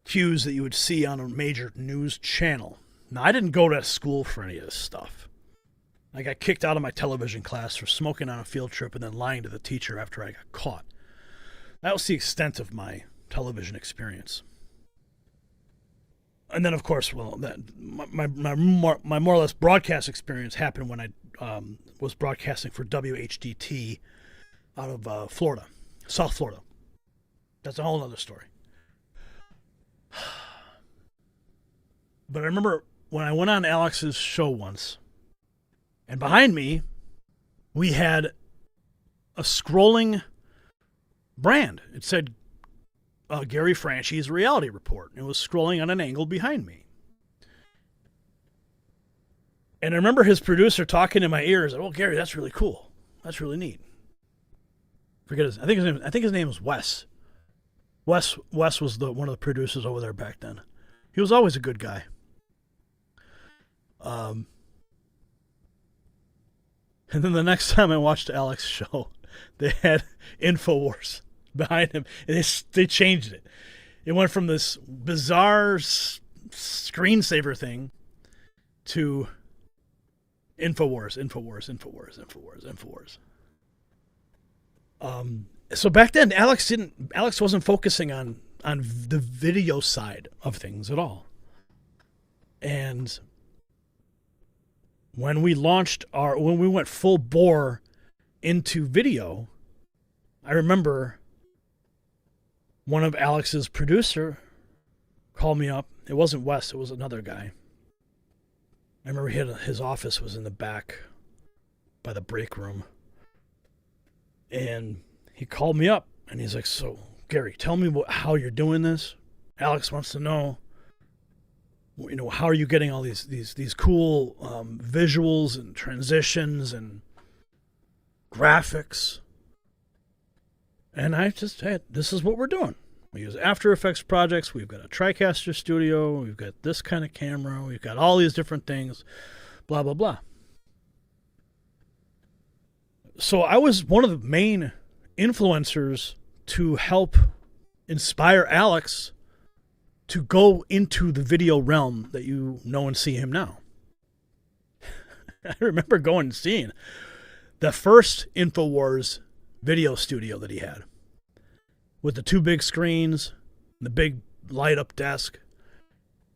cues that you would see on a major news channel. Now, I didn't go to school for any of this stuff. I got kicked out of my television class for smoking on a field trip and then lying to the teacher after I got caught. That was the extent of my television experience. And then, of course, well, my more or less broadcast experience happened when I was broadcasting for WHDT out of Florida, South Florida. That's a whole other story. But I remember when I went on Alex's show once, and behind me, we had a scrolling brand. It said Gary Franchi's reality report. It was scrolling on an angle behind me. And I remember his producer talking in my ears, "Oh, Gary, that's really cool. That's really neat." I think his name was Wes. Wes was one of the producers over there back then. He was always a good guy. And then the next time I watched Alex's show, they had InfoWars behind him, and they changed it. It went from this bizarre screensaver thing to InfoWars. So back then, Alex wasn't focusing on the video side of things at all. And when we went full bore into video, I remember one of Alex's producer called me up. It wasn't Wes, it was another guy. I remember his office was in the back by the break room. And he called me up and he's like, "So, Gary, tell me how you're doing this. Alex wants to know, you know, how are you getting all these cool visuals and transitions and graphics?" And I just said, "This is what we're doing. We use After Effects projects. We've got a TriCaster studio. We've got this kind of camera. We've got all these different things, blah, blah, blah." So I was one of the main influencers to help inspire Alex to go into the video realm that you know and see him now. I remember going and seeing the first InfoWars video studio that he had with the two big screens, the big light-up desk.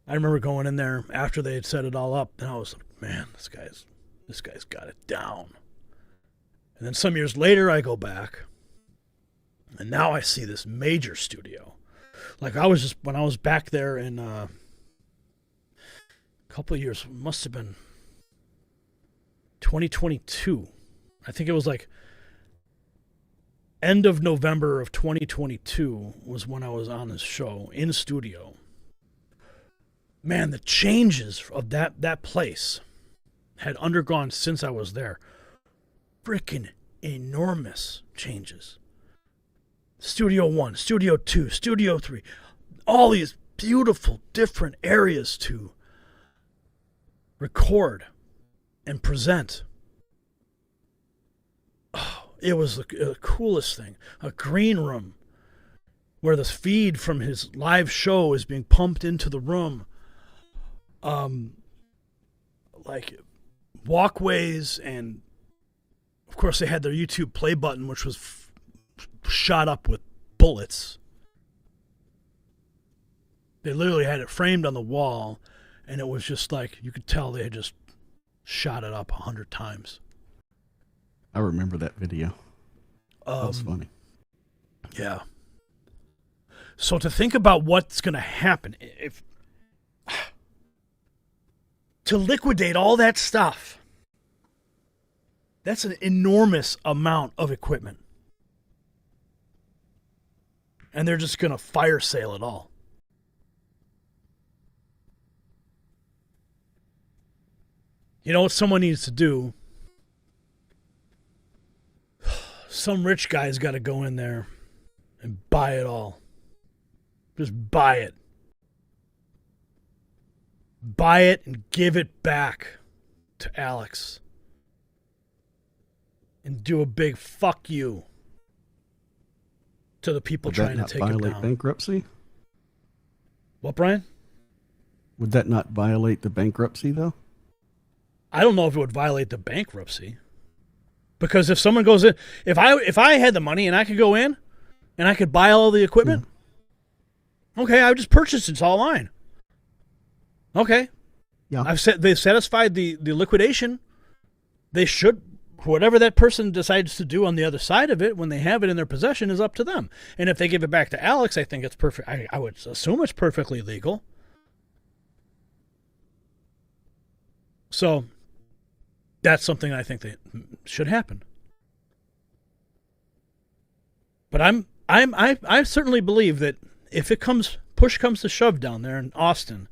I remember going in there after they had set it all up, and I was like, "Man, this guy's got it down." And then some years later, I go back, and now I see this major studio. Like when I was back there in a couple of years, must have been 2022. I think it was like end of November of 2022 was when I was on this show in studio. Man, the changes of that place had undergone since I was there. Freaking enormous changes. Studio 1, Studio 2, Studio 3. All these beautiful different areas to record and present. Oh, it was the coolest thing. A green room where the feed from his live show is being pumped into the room. Like walkways, and of course they had their YouTube play button, which was shot up with bullets. They literally had it framed on the wall, and it was just like, you could tell they had just shot it up 100 times. I remember that video. That was funny. Yeah. So to think about what's going to happen, to liquidate all that stuff, that's an enormous amount of equipment. And they're just going to fire sale it all. You know what someone needs to do? Some rich guy's got to go in there and buy it all. Just buy it. Buy it and give it back to Alex. And do a big fuck you to the people trying to take it down. Would that not violate bankruptcy? What, Brian? Would that not violate the bankruptcy, though? I don't know if it would violate the bankruptcy. Because if someone goes in, if I had the money and I could go in and I could buy all the equipment, okay, I would just purchase it. It's all mine. Okay. Yeah. They've satisfied the liquidation. They should, whatever that person decides to do on the other side of it when they have it in their possession is up to them. And if they give it back to Alex, I think it's perfect. I would assume it's perfectly legal. So that's something I think that should happen. But I certainly believe that if push comes to shove down there in Austin,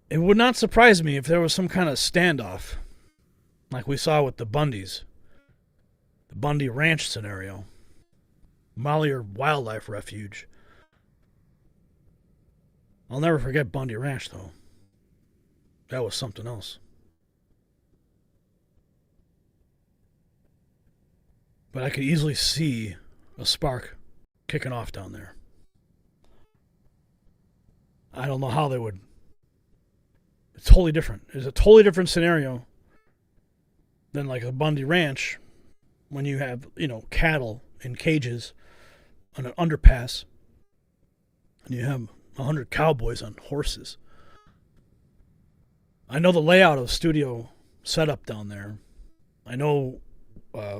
it would not surprise me if there was some kind of standoff, like we saw with the Bundys, the Bundy Ranch scenario, Malheur Wildlife Refuge. I'll never forget Bundy Ranch, though. That was something else. But I could easily see a spark kicking off down there. I don't know how they would. It's totally different. It's a totally different scenario than like a Bundy Ranch when you have, cattle in cages on an underpass and you have 100 cowboys on horses. I know the layout of the studio setup down there. I know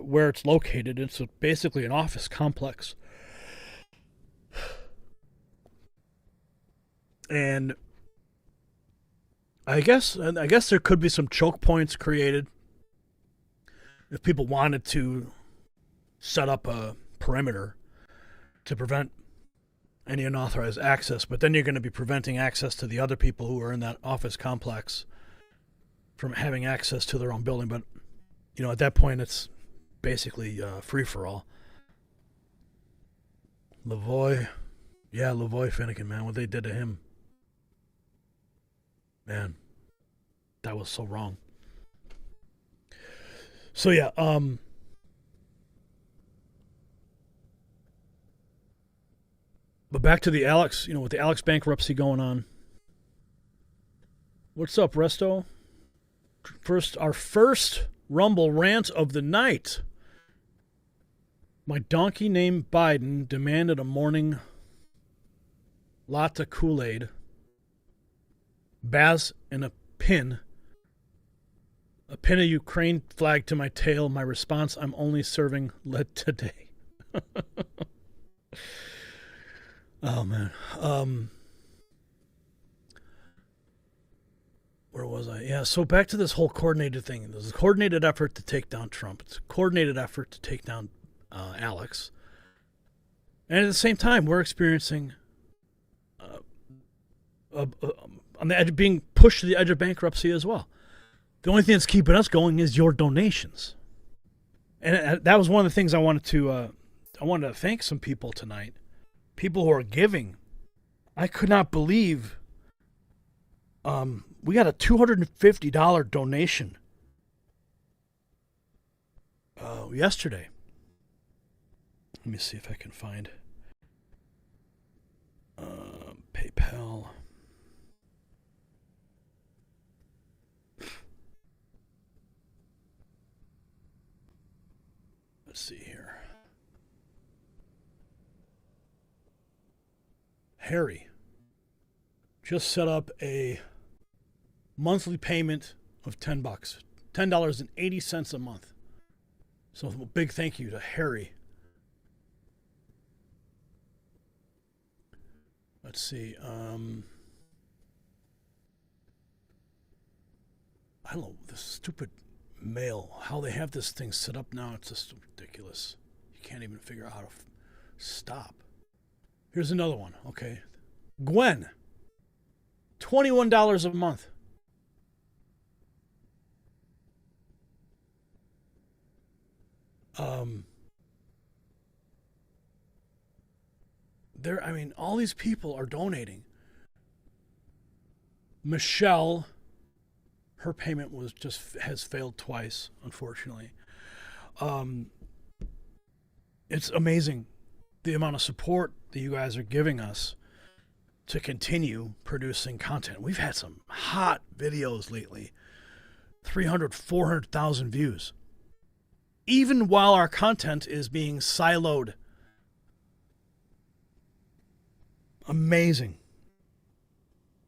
where it's located. It's basically an office complex. And I guess there could be some choke points created if people wanted to set up a perimeter to prevent any unauthorized access. But then you're going to be preventing access to the other people who are in that office complex from having access to their own building. But, at that point, it's basically free-for-all. Lavoie Finnegan, man, what they did to him. Man, that was so wrong. So, yeah, but back to the Alex, with the Alex bankruptcy going on. What's up, Resto? Our first Rumble rant of the night. My donkey named Biden demanded a morning latte Kool-Aid, baths, and a pin of Ukraine flag to my tail. My response, I'm only serving lead today. Oh, man. Where was I? Yeah, so back to this whole coordinated thing. There's a coordinated effort to take down Trump. It's a coordinated effort to take down Alex. And at the same time, we're experiencing on the edge of being pushed to the edge of bankruptcy as well. The only thing that's keeping us going is your donations. And that was one of the things I wanted to thank some people tonight. People who are giving. I could not believe we got a $250 donation yesterday. Let me see if I can find PayPal. Let's see here. Harry just set up a monthly payment of $10, $10.80 a month. So a big thank you to Harry. Let's see. I don't know, this stupid mail, how they have this thing set up now, it's just ridiculous. You can't even figure out how to Stop. Here's another one, okay? Gwen, $21 a month. All these people are donating. Michelle, her payment has failed twice, unfortunately. It's amazing the amount of support that you guys are giving us to continue producing content. We've had some hot videos lately. 300, 400,000 views. Even while our content is being siloed. Amazing.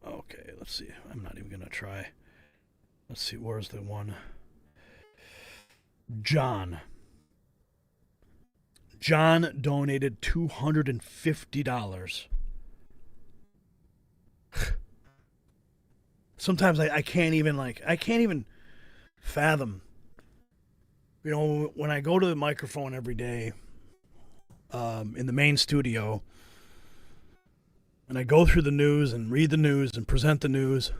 Okay, let's see. I'm not even going to try. Let's see, where's the one? John donated $250. Sometimes I can't even fathom. You know, when I go to the microphone every day in the main studio, and I go through the news and read the news and present the news,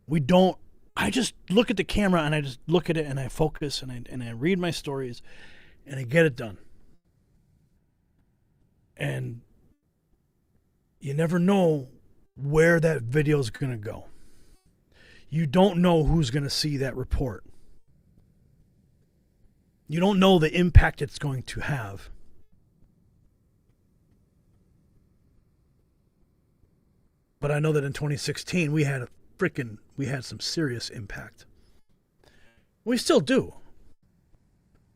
I just look at the camera and I just look at it and I focus and I read my stories and I get it done. And you never know where that video is going to go. You don't know who's going to see that report. You don't know the impact it's going to have. But I know that in 2016 we had some serious impact. We still do.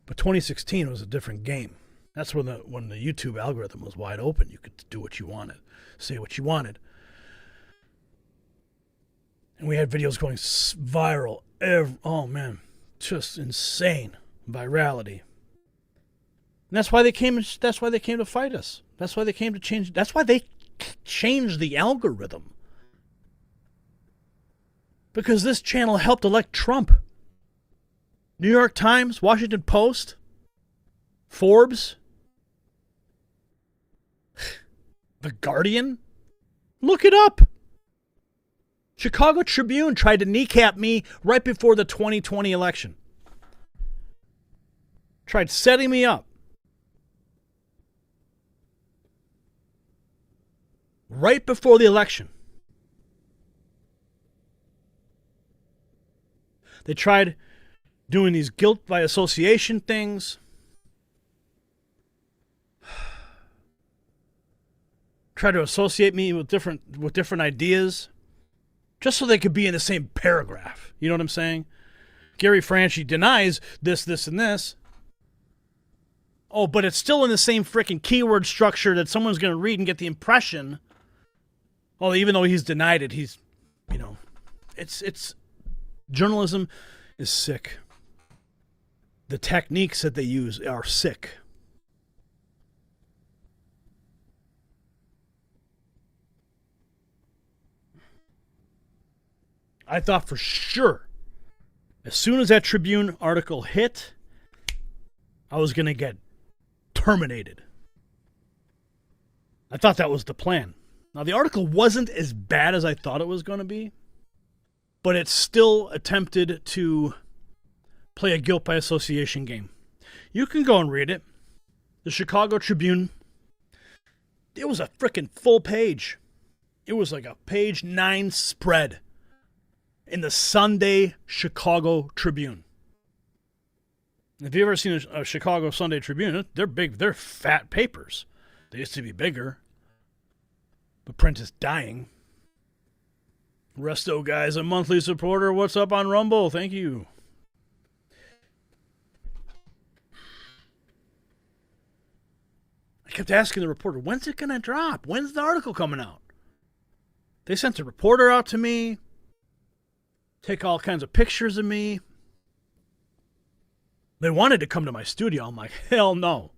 But 2016 was a different game. That's when the YouTube algorithm was wide open. You could do what you wanted, say what you wanted. And we had videos going viral. Oh man, just insane virality. And that's why they came to fight us. That's why they came to change. That's why they changed the algorithm. Because this channel helped elect Trump. New York Times, Washington Post, Forbes, The Guardian. Look it up. Chicago Tribune tried to kneecap me right before the 2020 election. Tried setting me up. Right before the election. They tried doing these guilt by association things. Tried to associate me with different ideas. Just so they could be in the same paragraph. You know what I'm saying? Gary Franchi denies this, and this. Oh, but it's still in the same freaking keyword structure that someone's going to read and get the impression. Oh, even though he's denied it, he's, it's journalism is sick. The techniques that they use are sick. I thought for sure, as soon as that Tribune article hit, I was going to get terminated. I thought that was the plan. Now, the article wasn't as bad as I thought it was going to be, but it still attempted to play a guilt by association game. You can go and read it. The Chicago Tribune, it was a freaking full page. It was like a page 9 spread in the Sunday Chicago Tribune. If you've ever seen a Chicago Sunday Tribune, they're big, they're fat papers. They used to be bigger. But print is dying. Resto Guy's a monthly supporter. What's up on Rumble? Thank you. I kept asking the reporter, when's it going to drop? When's the article coming out? They sent a reporter out to me. Take all kinds of pictures of me. They wanted to come to my studio. I'm like, hell no.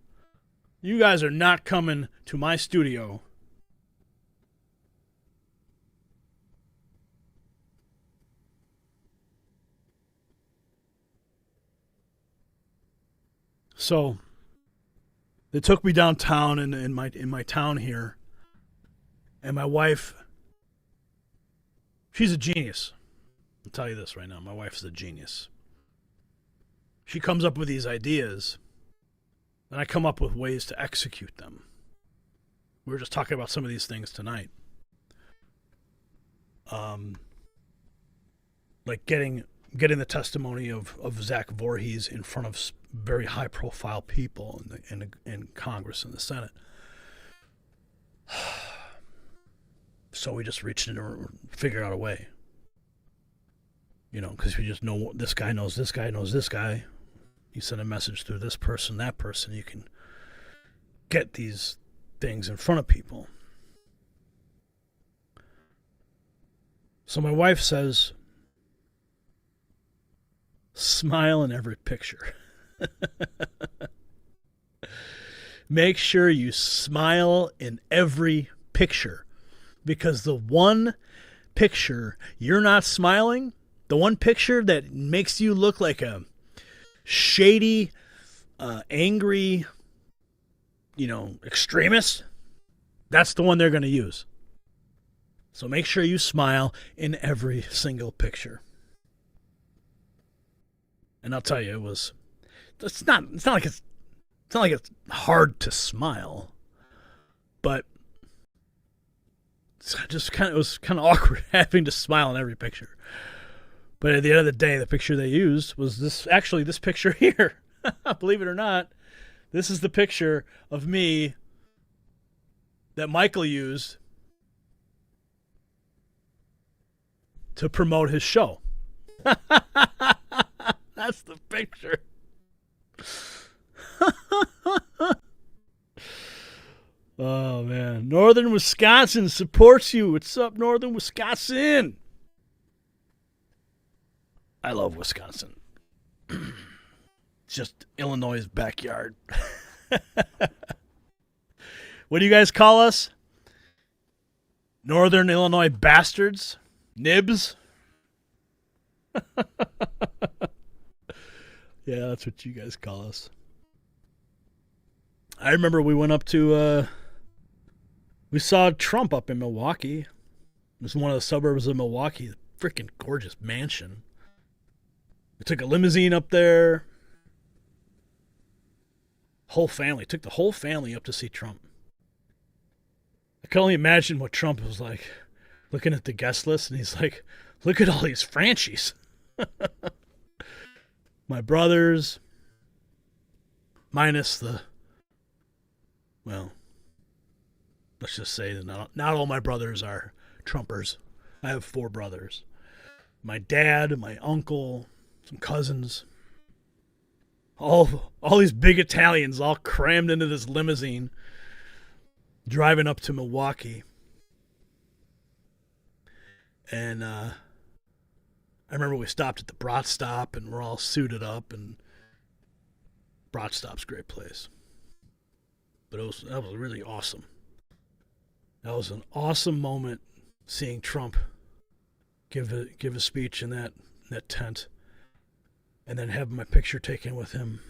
You guys are not coming to my studio. So, They took me downtown in my town here, and my wife, she's a genius. I'll tell you this right now. My wife's a genius. She comes up with these ideas, and I come up with ways to execute them. We were just talking about some of these things tonight. Like getting the testimony of Zach Voorhees in front of very high-profile people in Congress and the Senate. So we just reached into and figured out a way. Because we just know this guy knows this guy knows this guy. You send a message through this person, that person. You can get these things in front of people. So my wife says, smile in every picture. Make sure you smile in every picture. Because the one picture you're not smiling, the one picture that makes you look like a shady, angry, extremist, that's the one they're going to use. So make sure you smile in every single picture. And I'll tell you, it's not like it's hard to smile, but it was kind of awkward having to smile in every picture. But at the end of the day, the picture they used was this picture here. Believe it or not, this is the picture of me that Michael used to promote his show. That's the picture. Oh, man. Northern Wisconsin supports you. What's up, Northern Wisconsin? I love Wisconsin. It's just Illinois' backyard. What do you guys call us? Northern Illinois bastards? Nibs? Yeah, that's what you guys call us. I remember we went up to, we saw Trump up in Milwaukee. It was one of the suburbs of Milwaukee. Freaking gorgeous mansion. We took a limousine up there. Took the whole family up to see Trump. I can only imagine what Trump was like, looking at the guest list, and he's like, look at all these Franchies. My brothers, minus let's just say that not all my brothers are Trumpers. I have 4 brothers. My dad, my uncle, some cousins. All these big Italians all crammed into this limousine driving up to Milwaukee. And I remember we stopped at the Brat Stop and we're all suited up, and Brat Stop's a great place. But that was really awesome. That was an awesome moment seeing Trump give a speech in that tent, and then having my picture taken with him.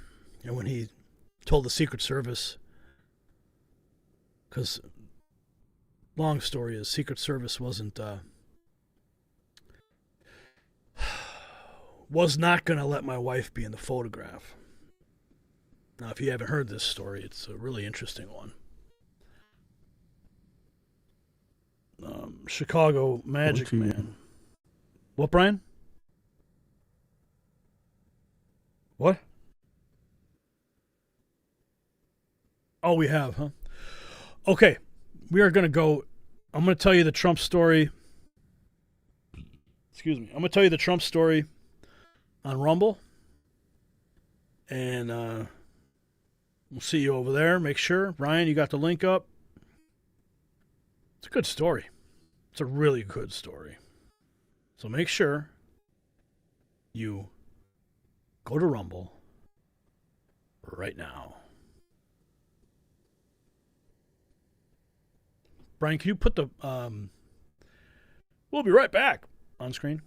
And when he told the Secret Service, because long story is, Secret Service was not going to let my wife be in the photograph. Now, if you haven't heard this story, it's a really interesting one. Chicago Magic Man. What, Brian? What? Oh, we have, huh? Okay, we are going to go. I'm going to tell you the Trump story. Excuse me. I'm going to tell you the Trump story on Rumble. And we'll see you over there. Make sure. Ryan, you got the link up. It's a good story. It's a really good story. So make sure you go to Rumble right now. Brian, can you put the... we'll be right back on screen.